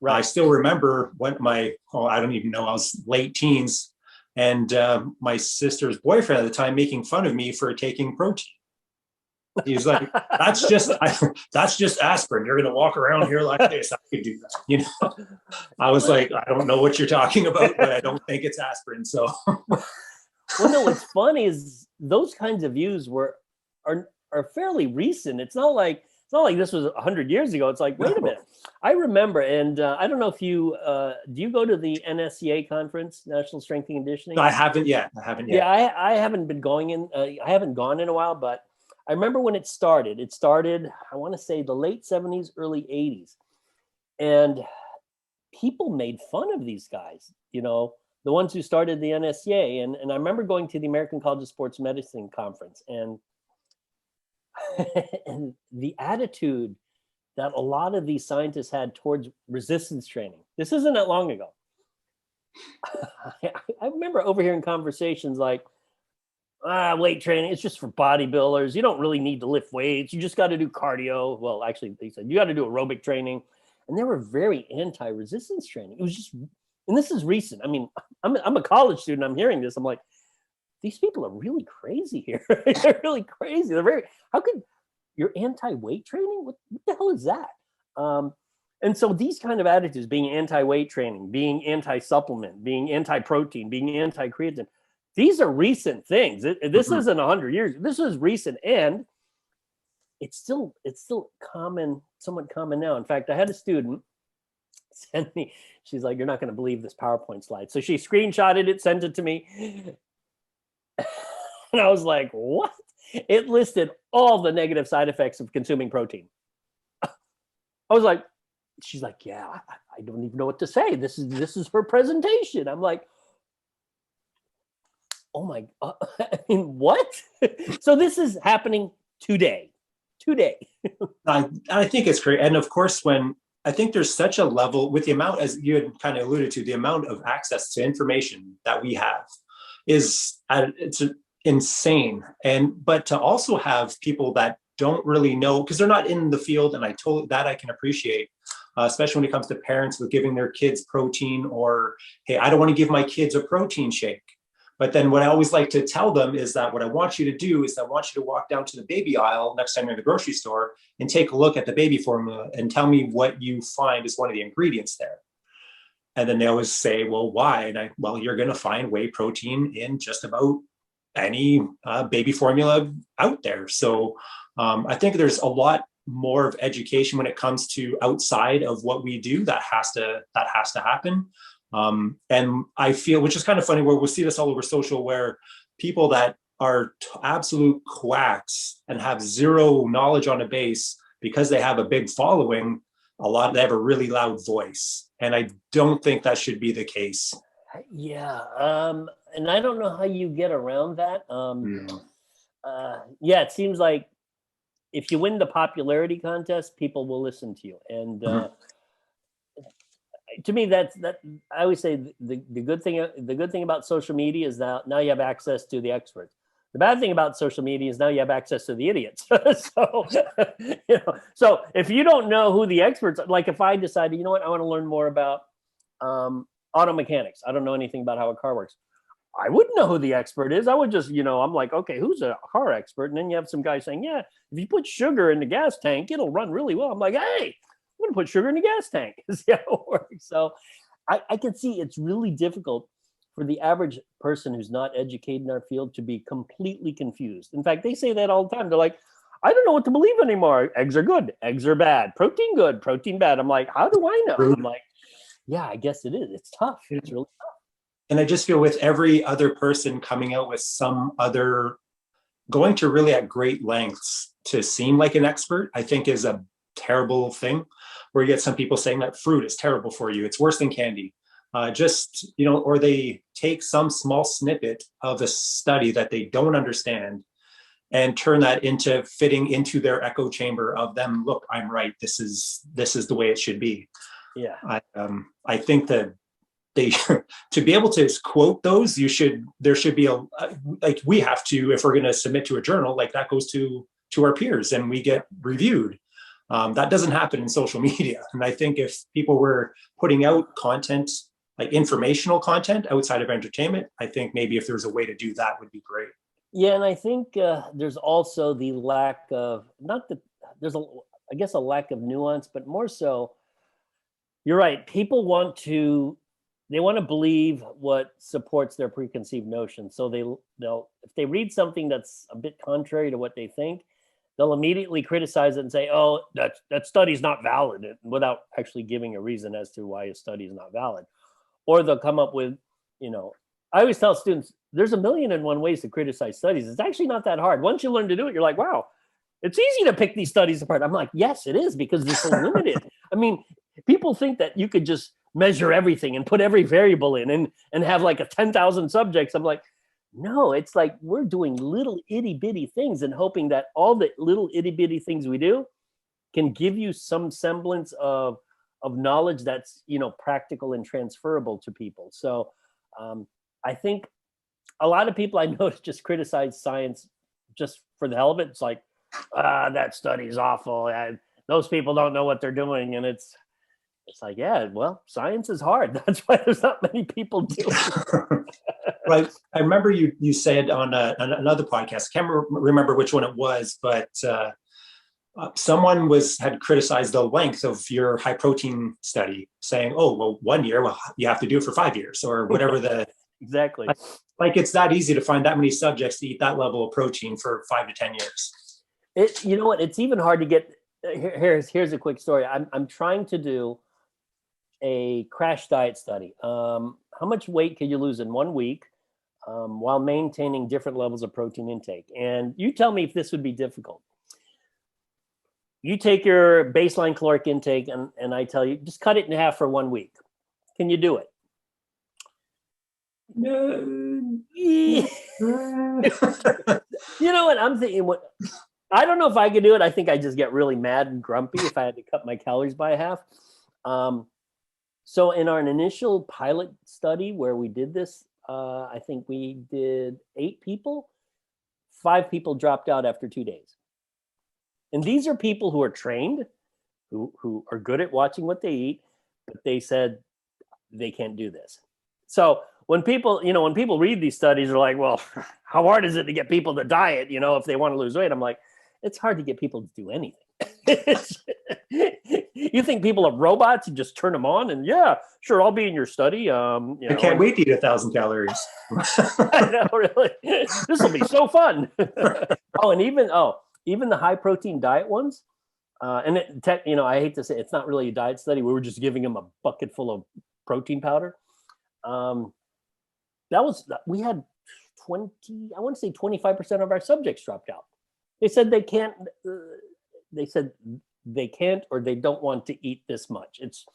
I still remember when I don't even know, I was late teens, and my sister's boyfriend at the time making fun of me for taking protein. He was like, that's just aspirin. You're going to walk around here like this. I could do that. I was like, I don't know what you're talking about, but I don't think it's aspirin. So, well, no, what's funny is those kinds of views are fairly recent. It's not like this was 100 years ago. It's like, wait a minute. I remember, and I don't know if you do you go to the NSCA conference, National Strength and Conditioning? No, I haven't yet. Yeah, I haven't been going in. I haven't gone in a while, but I remember when it started. It started, I want to say, the late 70s, early 80s. And people made fun of these guys, the ones who started the NSCA. And I remember going to the American College of Sports Medicine conference, and and the attitude that a lot of these scientists had towards resistance training. This isn't that long ago. I remember overhearing conversations like, weight training, it's just for bodybuilders. You don't really need to lift weights. You just got to do cardio. Well, actually, they said you got to do aerobic training. And they were very anti-resistance training. It was just, and this is recent. I mean, I'm a college student. I'm hearing this. I'm like, these people are really crazy here. They're really crazy. How could you're anti-weight training? What the hell is that? And so these kind of attitudes, being anti-weight training, being anti-supplement, being anti-protein, being anti-creatine, these are recent things. This isn't 100 years. This is recent, and it's still common, somewhat common now. In fact, I had a student send me. She's like, "You're not going to believe this PowerPoint slide." So she screenshotted it, sent it to me, and I was like, "What?" It listed all the negative side effects of consuming protein. I was like, she's like, "Yeah, I don't even know what to say. This is her presentation." I'm like, oh my, I mean, what? So this is happening today. I think it's great. And of course, when I think there's such a level with the amount, as you had kind of alluded to, the amount of access to information that we have is it's insane. But to also have people that don't really know, because they're not in the field, and I can appreciate, especially when it comes to parents with giving their kids protein, or, hey, I don't want to give my kids a protein shake. But then what I always like to tell them is that what I want you to do is I want you to walk down to the baby aisle next time you're in the grocery store and take a look at the baby formula and tell me what you find is one of the ingredients there. And then they always say, well, why? And well, you're going to find whey protein in just about any baby formula out there. So I think there's a lot more of education when it comes to outside of what we do that has to happen. And I feel, which is kind of funny, where we'll see this all over social, where people that are absolute quacks and have zero knowledge on a base, because they have a big following, they have a really loud voice. And I don't think that should be the case. Yeah. And I don't know how you get around that. Yeah, it seems like if you win the popularity contest, people will listen to you. And to me, that I always say the good thing about social media is that now you have access to the experts. The bad thing about social media is now you have access to the idiots. So if you don't know who the experts are, like if I decided, you know what, I want to learn more about auto mechanics. I don't know anything about how a car works. I wouldn't know who the expert is. I would just, I'm like, okay, who's a car expert? And then you have some guy saying, yeah, if you put sugar in the gas tank, it'll run really well. I'm like, hey, I'm going to put sugar in the gas tank. See how it works. So I can see it's really difficult for the average person who's not educated in our field to be completely confused. In fact, they say that all the time. They're like, I don't know what to believe anymore. Eggs are good. Eggs are bad. Protein good. Protein bad. I'm like, how do I know? I'm like, yeah, I guess it is. It's tough. It's really tough. And I just feel with every other person coming out with some other, going to really at great lengths to seem like an expert, I think is a terrible thing, where you get some people saying that fruit is terrible for you. It's worse than candy. Or they take some small snippet of a study that they don't understand and turn that into fitting into their echo chamber of them. Look, I'm right. This is the way it should be. Yeah. I think that they to be able to quote those, there should be like we have to, if we're going to submit to a journal, like that goes to our peers and we get reviewed. That doesn't happen in social media. And I think if people were putting out content, like informational content outside of entertainment, I think maybe if there's a way to do that would be great. Yeah. And I think there's also the lack of, I guess a lack of nuance, but more so, you're right. People want to believe what supports their preconceived notions. So they'll if they read something that's a bit contrary to what they think, they'll immediately criticize it and say, "Oh, that study's not valid," without actually giving a reason as to why a study is not valid. Or they'll come up with, I always tell students, there's 1,000,001 ways to criticize studies. It's actually not that hard. Once you learn to do it, you're like, wow, it's easy to pick these studies apart. I'm like, yes, it is, because they're so limited. I mean, people think that you could just measure everything and put every variable in and have like 10,000 subjects. I'm like, no, it's like we're doing little itty bitty things and hoping that all the little itty bitty things we do can give you some semblance of knowledge that's, practical and transferable to people. So I think a lot of people I know just criticize science just for the hell of it. It's like, that study's awful. Those people don't know what they're doing. And it's like, yeah, well, science is hard. That's why there's not many people doing it. Right. I remember you said on another podcast, I can't remember which one it was, but someone had criticized the length of your high protein study, saying, oh, well, 1 year, well, you have to do it for 5 years or whatever Exactly. Like it's that easy to find that many subjects to eat that level of protein for 5 to 10 years. You know what? It's even hard to get. Here's a quick story. I'm trying to do a crash diet study. How much weight can you lose in 1 week while maintaining different levels of protein intake? And you tell me if this would be difficult. You take your baseline caloric intake and I tell you, just cut it in half for 1 week. Can you do it? No. You know what? I'm thinking, I don't know if I could do it. I think I just get really mad and grumpy if I had to cut my calories by half. So in our initial pilot study where we did this, I think we did 8 people. 5 people dropped out after 2 days. And these are people who are trained, who are good at watching what they eat, but they said they can't do this. So when people, when people read these studies, they're like, well, how hard is it to get people to diet, if they want to lose weight? I'm like, it's hard to get people to do anything. You think people are robots? You just turn them on and yeah, sure, I'll be in your study. I can't wait to eat 1,000 calories. I know, really. This will be so fun. And even the high protein diet ones. And I hate to say it's not really a diet study. We were just giving them a bucket full of protein powder. We had 25% of our subjects dropped out. They said they can't. They can't or they don't want to eat this much. It's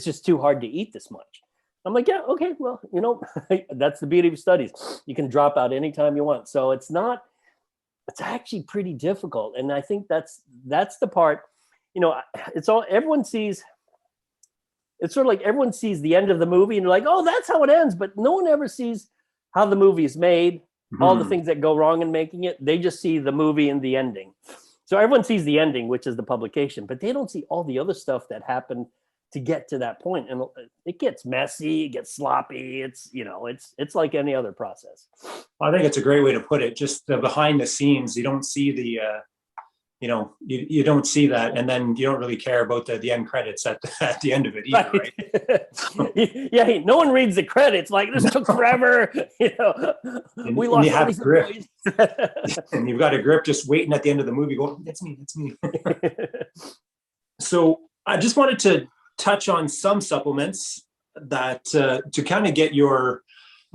just too hard to eat this much. I'm like, yeah, okay, well, that's the beauty of studies. You can drop out anytime you want. So it's actually pretty difficult. And I think that's the part, everyone sees, it's sort of like everyone sees the end of the movie and they're like, oh, that's how it ends. But no one ever sees how the movie is made, all the things that go wrong in making it. They just see the movie and the ending. So everyone sees the ending, which is the publication, but they don't see all the other stuff that happened to get to that point. And it gets messy, it gets sloppy. It's like any other process. I think it's a great way to put it. Just the behind the scenes, you don't see the, you don't see that. And then you don't really care about the end credits at the end of it either, right? Yeah, no one reads the credits. Like, this took forever. We lost you have all these grip. employees. And you've got a grip just waiting at the end of the movie going, it's me. So I just wanted to touch on some supplements that to kind of get your,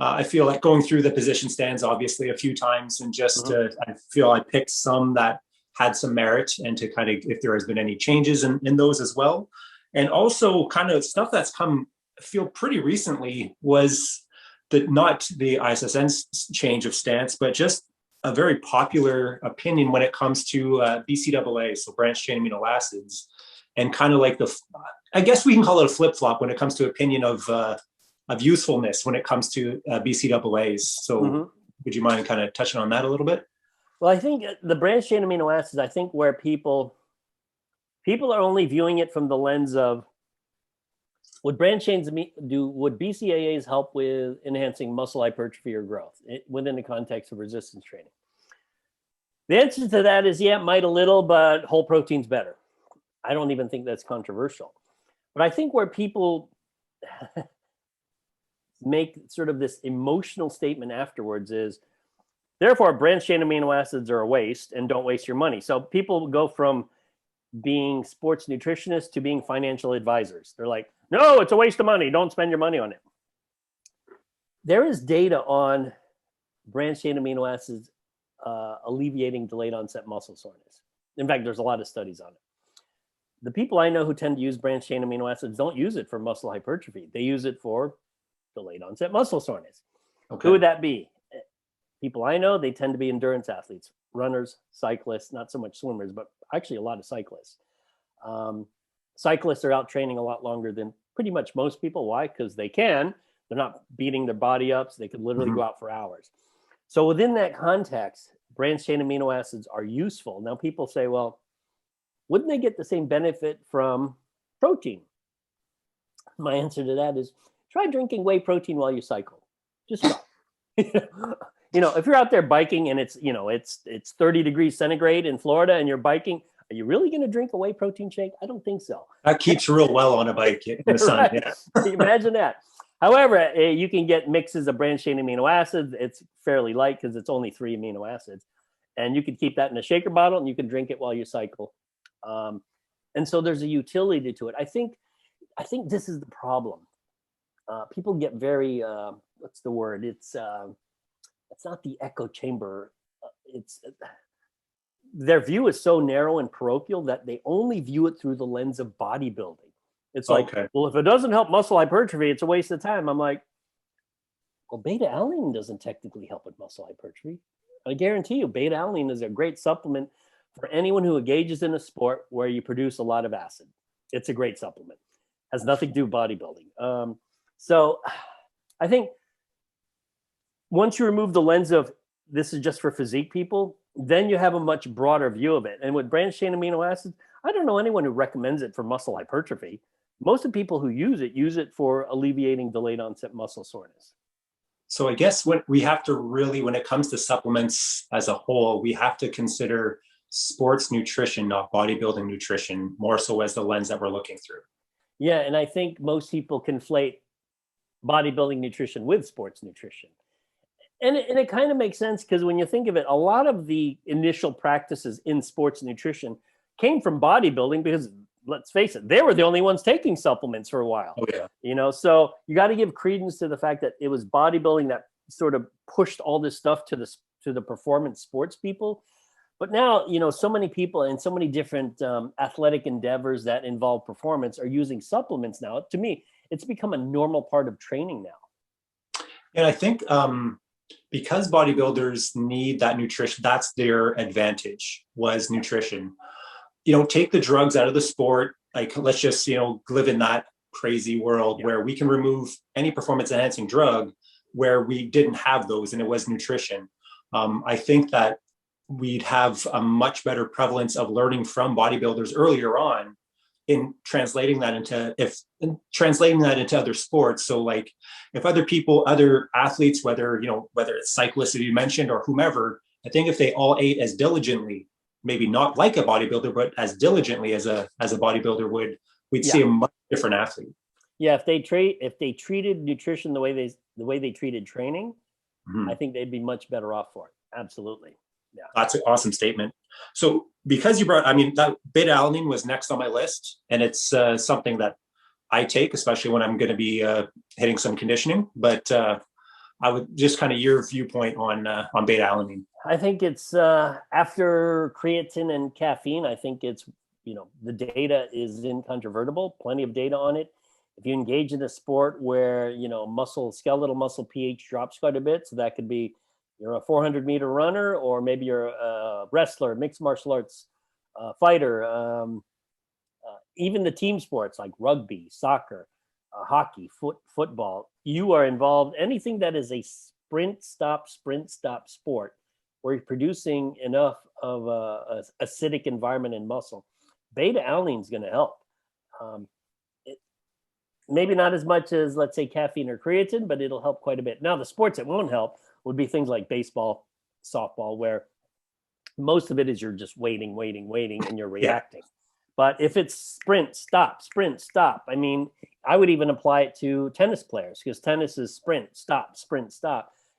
I feel like going through the position stands obviously a few times and just I feel I picked some that had some merit and to kind of, if there has been any changes in those as well. And also kind of stuff that's come, I feel pretty recently was not the ISSN's change of stance, but just a very popular opinion when it comes to BCAA, so branched chain amino acids, and kind of like I guess we can call it a flip-flop when it comes to opinion of usefulness when it comes to BCAAs. So would you mind kind of touching on that a little bit? Well, I think the branched chain amino acids, I think where people are only viewing it from the lens of would branched chains would BCAAs help with enhancing muscle hypertrophy or growth within the context of resistance training? The answer to that is, yeah, it might a little, but whole protein's better. I don't even think that's controversial. But I think where people make sort of this emotional statement afterwards is, therefore, branched chain amino acids are a waste and don't waste your money. So people go from being sports nutritionists to being financial advisors. They're like, no, it's a waste of money. Don't spend your money on it. There is data on branched chain amino acids alleviating delayed onset muscle soreness. In fact, there's a lot of studies on it. The people I know who tend to use branched chain amino acids don't use it for muscle hypertrophy. They use it for delayed onset muscle soreness. Okay. Who would that be? People I know, they tend to be endurance athletes, runners, cyclists, not so much swimmers, but actually a lot of cyclists. Cyclists are out training a lot longer than pretty much most people. Why? Because they can. They're not beating their body up, so they could literally go out for hours. So within that context, branched chain amino acids are useful. Now people say, well, wouldn't they get the same benefit from protein? My answer to that is, try drinking whey protein while you cycle. Just try. If you're out there biking and it's 30 degrees centigrade in Florida and you're biking, are you really going to drink a whey protein shake? I don't think so. That keeps real well on a bike in the sun. Right? Yeah. Imagine that. However, you can get mixes of branched chain amino acids. It's fairly light because it's only 3 amino acids. And you can keep that in a shaker bottle and you can drink it while you cycle. And so there's a utility to it. I think this is the problem. People get very, what's the word? It's not the echo chamber. Their view is so narrow and parochial that they only view it through the lens of bodybuilding. It's like, well, if it doesn't help muscle hypertrophy, it's a waste of time. I'm like, well, beta-alanine doesn't technically help with muscle hypertrophy. I guarantee you, beta-alanine is a great supplement for anyone who engages in a sport where you produce a lot of acid. It's a great supplement. Has nothing to do with bodybuilding. So I think once you remove the lens of this is just for physique people, then you have a much broader view of it. And with branched chain amino acids, I don't know anyone who recommends it for muscle hypertrophy. Most of the people who use it for alleviating delayed onset muscle soreness. So I guess what we have to really, when it comes to supplements as a whole, we have to consider sports nutrition, not bodybuilding nutrition, more so as the lens that we're looking through. Yeah, and I think most people conflate bodybuilding nutrition with sports nutrition. And it kind of makes sense because when you think of it, a lot of the initial practices in sports nutrition came from bodybuilding because let's face it, they were the only ones taking supplements for a while. Oh yeah. So you got to give credence to the fact that it was bodybuilding that sort of pushed all this stuff to the performance sports people. But now, so many people and so many different athletic endeavors that involve performance are using supplements now. To me, it's become a normal part of training now. And I think because bodybuilders need that nutrition, that's their advantage, was nutrition. Take the drugs out of the sport. Like, let's just, live in that crazy world where we can remove any performance enhancing drug where we didn't have those and it was nutrition. I think that we'd have a much better prevalence of learning from bodybuilders earlier on in translating that into other sports. So like if other athletes, whether it's cyclists that you mentioned or whomever, I think if they all ate as diligently, maybe not like a bodybuilder, but as diligently as a bodybuilder would, we'd see a much different athlete. Yeah, if they treated nutrition the way they treated training, I think they'd be much better off for it. Absolutely. Yeah. That's an awesome statement. So because that beta-alanine was next on my list, and it's something that I take, especially when I'm going to be hitting some conditioning. But I would just kind of your viewpoint on beta-alanine. I think it's after creatine and caffeine. I think it's the data is incontrovertible. Plenty of data on it. If you engage in a sport where skeletal muscle pH drops quite a bit, so that could be you're a 400-meter runner, or maybe you're a wrestler, mixed martial arts fighter, even the team sports like rugby, soccer, hockey, football. You are involved. Anything that is a sprint stop sport where you're producing enough of a acidic environment in muscle, beta-alanine is going to help. Maybe not as much as, let's say, caffeine or creatine, but it'll help quite a bit. Now, the sports that won't help would be things like baseball, softball, where most of it is you're just waiting, and you're reacting. But if it's sprint, stop, I mean, I would even apply it to tennis players because tennis is sprint, stop.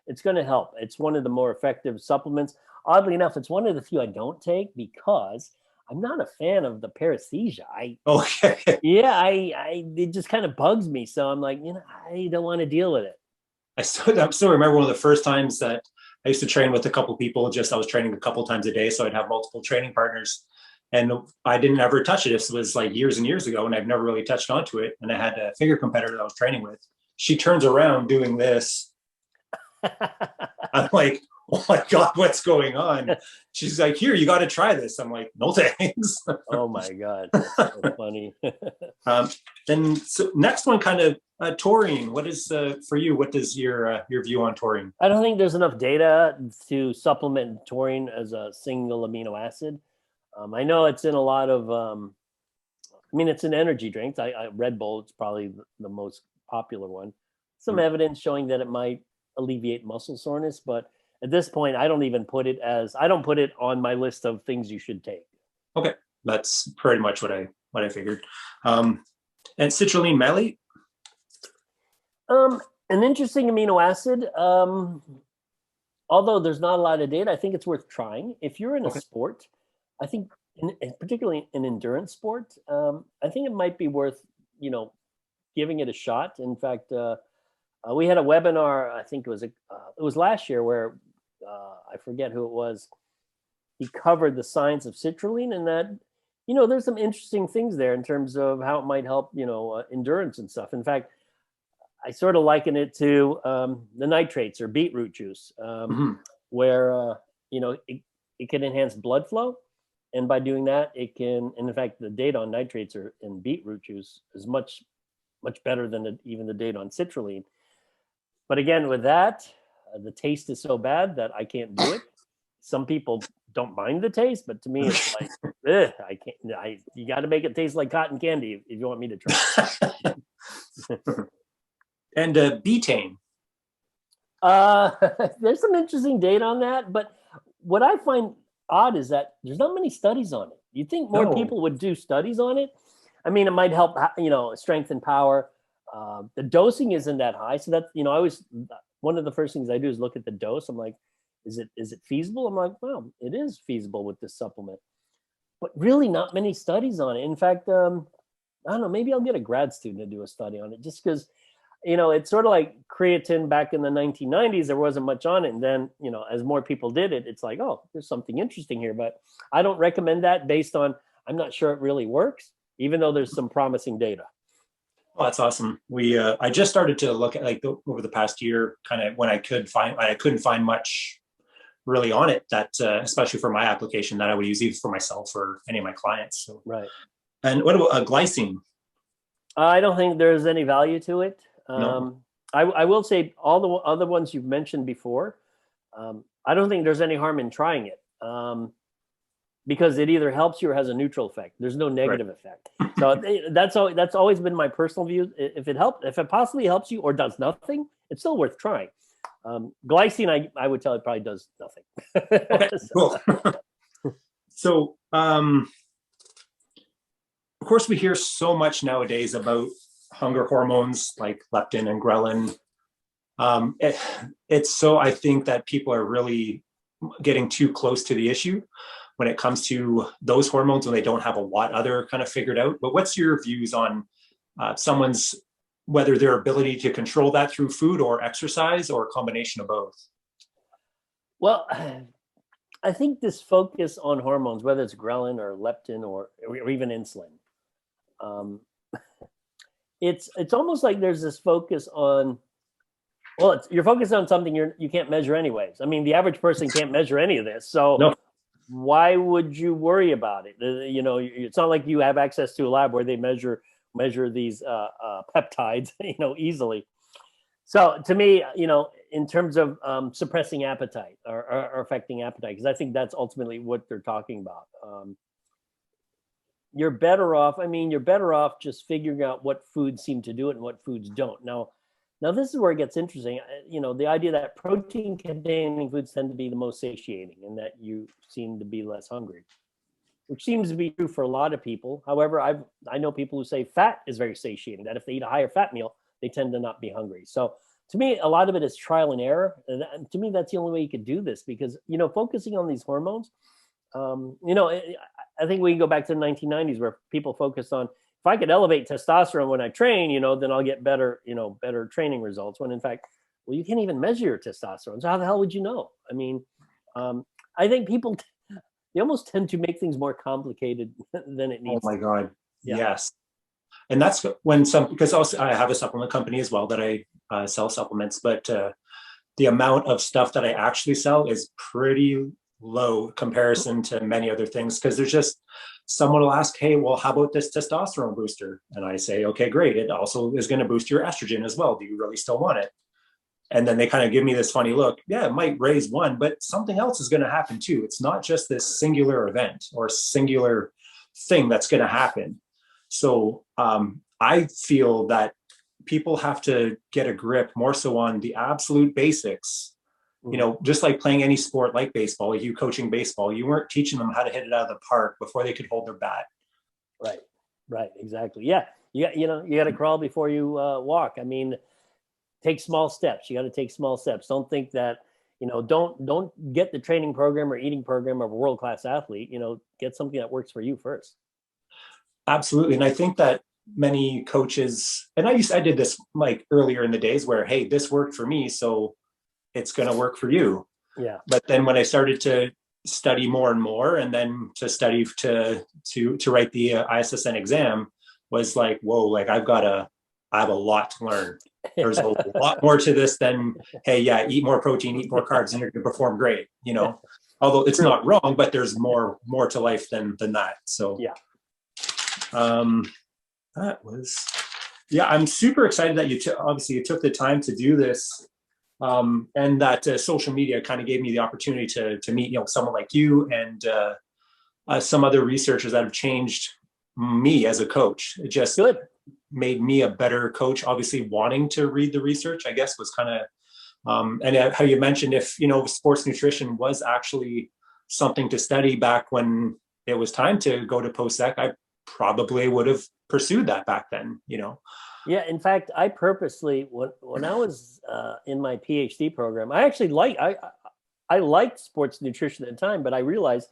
It's going to help. It's one of the more effective supplements. Oddly enough, it's one of the few I don't take because I'm not a fan of the paresthesia. It just kind of bugs me. So I'm like, I don't want to deal with it. I still remember one of the first times that I used to train with a couple of people. I was training a couple of times a day, so I'd have multiple training partners, and I didn't ever touch it. This was like years and years ago, and I've never really touched onto it. And I had a figure competitor that I was training with. She turns around doing this. I'm like, oh my God, what's going on? She's like, here, you got to try this. I'm like, no thanks. Oh my God, that's so funny. Then so next one, kind of taurine. What is for you? What is your view on taurine? I don't think there's enough data to supplement taurine as a single amino acid. I know it's in a lot of. It's in energy drinks. Red Bull, it's probably the most popular one. Some evidence showing that it might alleviate muscle soreness, but at this point, I don't put it on my list of things you should take. Okay, that's pretty much what I figured. And citrulline malate. An interesting amino acid. Although there's not a lot of data, I think it's worth trying. If you're in a sport, I think, particularly an endurance sport, I think it might be worth giving it a shot. In fact, we had a webinar. I think it was last year where I forget who it was. He covered the science of citrulline, and that there's some interesting things there in terms of how it might help endurance and stuff. In fact, I sort of liken it to the nitrates or beetroot juice, where it can enhance blood flow, and by doing that, it can. And in fact, the data on nitrates in beetroot juice is much better than even the data on citrulline. But again, with that, the taste is so bad that I can't do it. Some people don't mind the taste, but to me, it's like, I can't. You got to make it taste like cotton candy if you want me to try. And betaine. Uh, there's some interesting data on that, but what I find odd is that there's not many studies on it. You think more No. people would do studies on it? I mean, it might help, strength and power. The dosing isn't that high, so that's I always one of the first things I do is look at the dose. I'm like, is it feasible? I'm like, well, it is feasible with this supplement, but really not many studies on it. In fact, I don't know, maybe I'll get a grad student to do a study on it just because it's sort of like creatine back in the 1990s. There wasn't much on it. And then, as more people did it, it's like, oh, there's something interesting here. But I don't recommend that based on, I'm not sure it really works, even though there's some promising data. Oh, that's awesome. I just started to look at over the past year, kind of when I couldn't find much really on it that, especially for my application that I would use either for myself or any of my clients. So, Right. and what about glycine? I don't think there's any value to it. No. I will say all the other ones you've mentioned before, I don't think there's any harm in trying it because it either helps you or has a neutral effect. There's no negative effect. So that's always been my personal view. If it possibly helps you or does nothing, it's still worth trying. Glycine, I would tell it probably does nothing. Okay, cool. So, of course, we hear so much nowadays about hunger hormones like leptin and ghrelin. I think that people are really getting too close to the issue when it comes to those hormones when they don't have a lot other kind of figured out. But what's your views on whether their ability to control that through food or exercise or a combination of both? Well, I think this focus on hormones, whether it's ghrelin or leptin or even insulin, it's almost like there's this focus on, well, you're focused on something you can't measure anyways. I mean, the average person can't measure any of this, so No. why would you worry about it? It's not like you have access to a lab where they measure these peptides, easily. So to me, in terms of suppressing appetite or affecting appetite, because I think that's ultimately what they're talking about. You're better off just figuring out what foods seem to do it and what foods don't. Now this is where it gets interesting. The idea that protein containing foods tend to be the most satiating and that you seem to be less hungry, which seems to be true for a lot of people. However, I know people who say fat is very satiating, that if they eat a higher fat meal, they tend to not be hungry. So to me, a lot of it is trial and error. And to me, that's the only way you could do this because, focusing on these hormones, I think we can go back to the 1990s where people focused on, if I could elevate testosterone when I train, then I'll get better training results. When in fact, well, you can't even measure your testosterone. So how the hell would you know? I mean, I think people, they almost tend to make things more complicated than it needs. Oh my God. Yeah. Yes. And that's when because also I have a supplement company as well that I sell supplements, but the amount of stuff that I actually sell is pretty low comparison to many other things. Cause there's just, someone will ask, hey, well, how about this testosterone booster? And I say, okay, great. It also is going to boost your estrogen as well. Do you really still want it? And then they kind of give me this funny look. Yeah, it might raise one, but something else is going to happen too. It's not just this singular event or singular thing that's going to happen. So I feel that people have to get a grip more so on the absolute basics. Just like playing any sport like baseball, you coaching baseball, you weren't teaching them how to hit it out of the park before they could hold their bat. Right. Exactly. Yeah. You got to crawl before you walk. I mean, take small steps. You got to take small steps. Don't think that, don't get the training program or eating program of a world-class athlete, get something that works for you first. Absolutely. And I think that many coaches, and I did this like earlier in the days where, hey, this worked for me, so it's going to work for you. Yeah. But then when I started to study more and more, and then to study to write the ISSN exam, was like, whoa, like I have a lot to learn. There's a lot more to this than, hey, yeah, eat more protein, eat more carbs, and you're going to perform great. Although it's not wrong, but there's more to life than that. So yeah. I'm super excited that you took the time to do this. And that social media kind of gave me the opportunity to meet, someone like you and some other researchers that have changed me as a coach. It just made me a better coach. Obviously, wanting to read the research, I guess, was kind of And how you mentioned if, sports nutrition was actually something to study back when it was time to go to post-sec, I probably would have pursued that back then, Yeah, in fact, I purposely, when I was in my PhD program, I actually I liked sports nutrition at the time, but I realized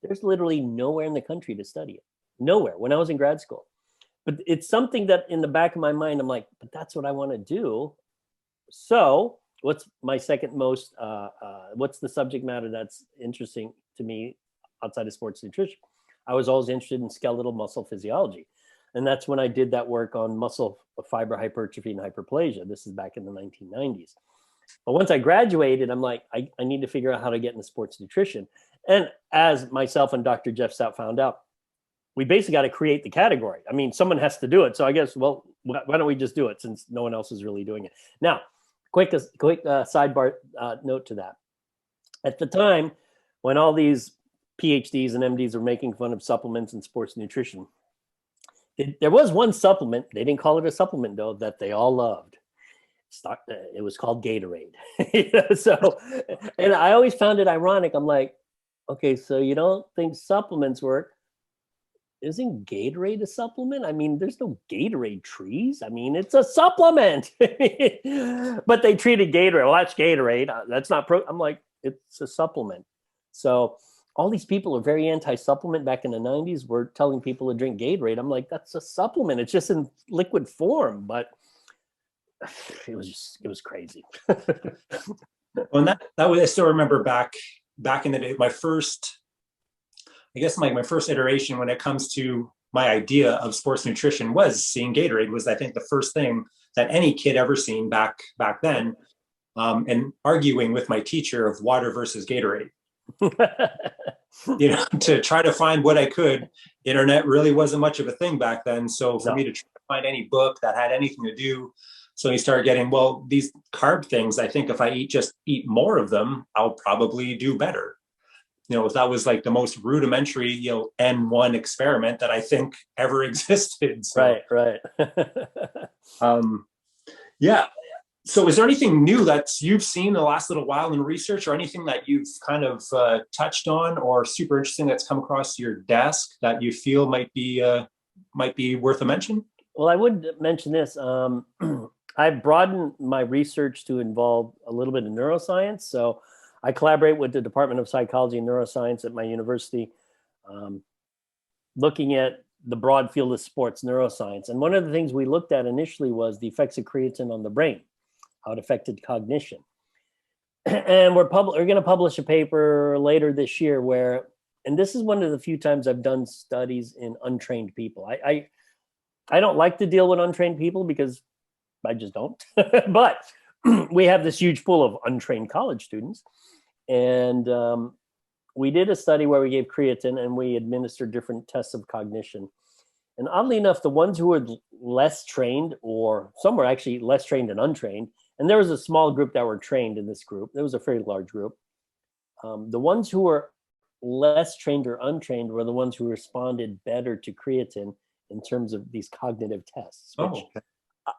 there's literally nowhere in the country to study it. Nowhere when I was in grad school. But it's something that in the back of my mind, I'm like, but that's what I want to do. So what's my second most, what's the subject matter that's interesting to me outside of sports nutrition? I was always interested in skeletal muscle physiology. And that's when I did that work on muscle fiber hypertrophy and hyperplasia. This is back in the 1990s. But once I graduated, I'm like, I need to figure out how to get into sports nutrition. And as myself and Dr. Jeff Stout found out, we basically got to create the category. I mean, someone has to do it. So I guess, well, why don't we just do it since no one else is really doing it? Now, quick sidebar note to that. At the time, when all these PhDs and MDs were making fun of supplements and sports nutrition, there was one supplement, they didn't call it a supplement though, that they all loved. It was called Gatorade. So, and I always found it ironic. I'm like, okay, so you don't think supplements work? Isn't Gatorade a supplement? I mean, there's no Gatorade trees. I mean, it's a supplement. But they treated Gatorade. Well, that's Gatorade. That's not I'm like, it's a supplement. So all these people are very anti-supplement back in the 90s. Were telling people to drink Gatorade. I'm like, that's a supplement. It's just in liquid form. But it was crazy. Well, that was, I still remember back in the day, my first iteration when it comes to my idea of sports nutrition was seeing Gatorade. Was, I think, the first thing that any kid ever seen back then, and arguing with my teacher of water versus Gatorade. To try to find what I could. Internet really wasn't much of a thing back then. So for me to try to find any book that had anything to do, so you start getting, well, these carb things, I think if I eat more of them, I'll probably do better. That was like the most rudimentary, N1 experiment that I think ever existed. So, Right. Yeah. So is there anything new that you've seen the last little while in research, or anything that you've kind of touched on or super interesting that's come across your desk that you feel might be worth a mention? Well, I would mention this. I've broadened my research to involve a little bit of neuroscience. So I collaborate with the Department of Psychology and Neuroscience at my university, looking at the broad field of sports neuroscience. And one of the things we looked at initially was the effects of creatine on the brain, how it affected cognition. And we're going to publish a paper later this year where, and this is one of the few times I've done studies in untrained people. I don't like to deal with untrained people because I just don't. But we have this huge pool of untrained college students. And we did a study where we gave creatine and we administered different tests of cognition. And oddly enough, the ones who were less trained, or some were actually less trained and untrained, and there was a small group that were trained in this group. There was a fairly large group. The ones who were less trained or untrained were the ones who responded better to creatine in terms of these cognitive tests, which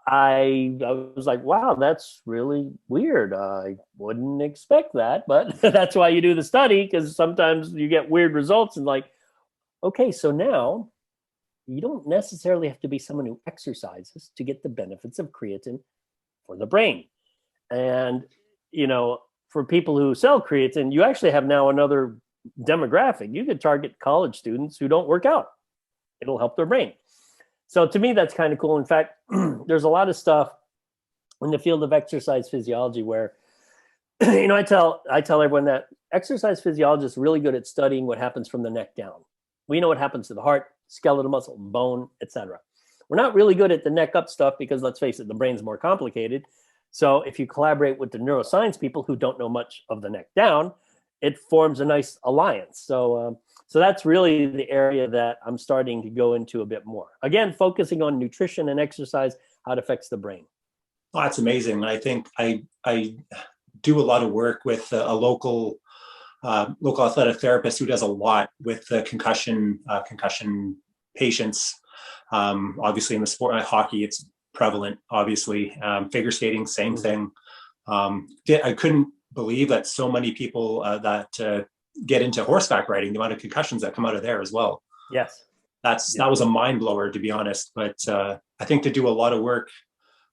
I was like, wow, that's really weird. I wouldn't expect that, but that's why you do the study, because sometimes you get weird results and like, okay, so now you don't necessarily have to be someone who exercises to get the benefits of creatine for the brain. And, for people who sell creatine, you actually have now another demographic. You could target college students who don't work out. It'll help their brain. So to me, that's kind of cool. In fact, there's a lot of stuff in the field of exercise physiology where, I tell everyone that exercise physiologists are really good at studying what happens from the neck down. We know what happens to the heart, skeletal muscle, bone, etc. We're not really good at the neck up stuff because, let's face it, the brain's more complicated. So if you collaborate with the neuroscience people who don't know much of the neck down, it forms a nice alliance. So that's really the area that I'm starting to go into a bit more. Again, focusing on nutrition and exercise, how it affects the brain. Oh, that's amazing. I think I do a lot of work with a local athletic therapist who does a lot with the concussion patients. Obviously in the sport, hockey, it's prevalent, obviously. Figure skating, same thing. I couldn't believe that so many people that get into horseback riding, the amount of concussions that come out of there as well. Yes. That was a mind blower, to be honest. But I think to do a lot of work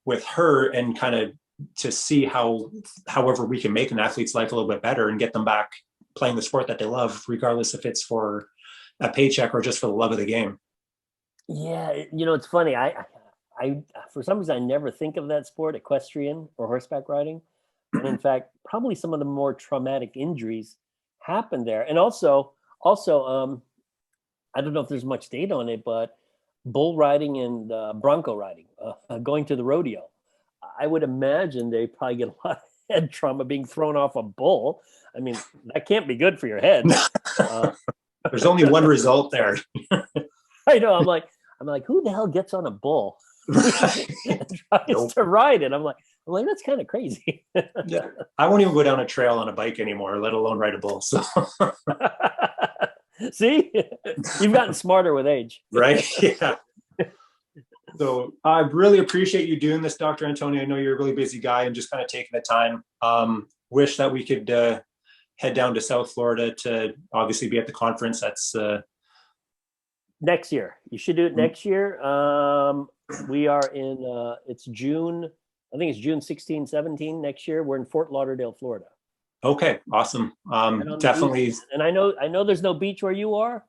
with her and kind of to see however we can make an athlete's life a little bit better and get them back playing the sport that they love, regardless if it's for a paycheck or just for the love of the game. Yeah, it's funny. I for some reason I never think of that sport, equestrian or horseback riding, and in fact, probably some of the more traumatic injuries happen there. And also, I don't know if there's much data on it, but bull riding and bronco riding, going to the rodeo, I would imagine they probably get a lot of head trauma being thrown off a bull. I mean, that can't be good for your head. There's only one result there. I know. I'm like, who the hell gets on a bull and tries to ride it? I'm like, that's kind of crazy. Yeah, I won't even go down a trail on a bike anymore, let alone ride a bull. So, see, you've gotten smarter with age, right? Yeah. So I really appreciate you doing this, Dr. Antonio. I know you're a really busy guy and just kind of taking the time. Wish that we could head down to South Florida to obviously be at the conference. That's next year. You should do it next year. We are in, it's June, I think it's June 16, 17 next year. We're in Fort Lauderdale, Florida. Okay, awesome. Definitely. And I know there's no beach where you are.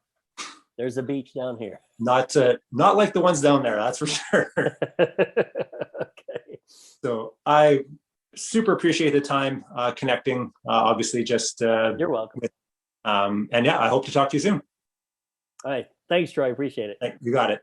There's a beach down here. Not like the ones down there, that's for sure. Okay. So I super appreciate the time connecting. Obviously, just you're welcome. And yeah, I hope to talk to you soon. All right. Thanks, Troy. Appreciate it. You got it.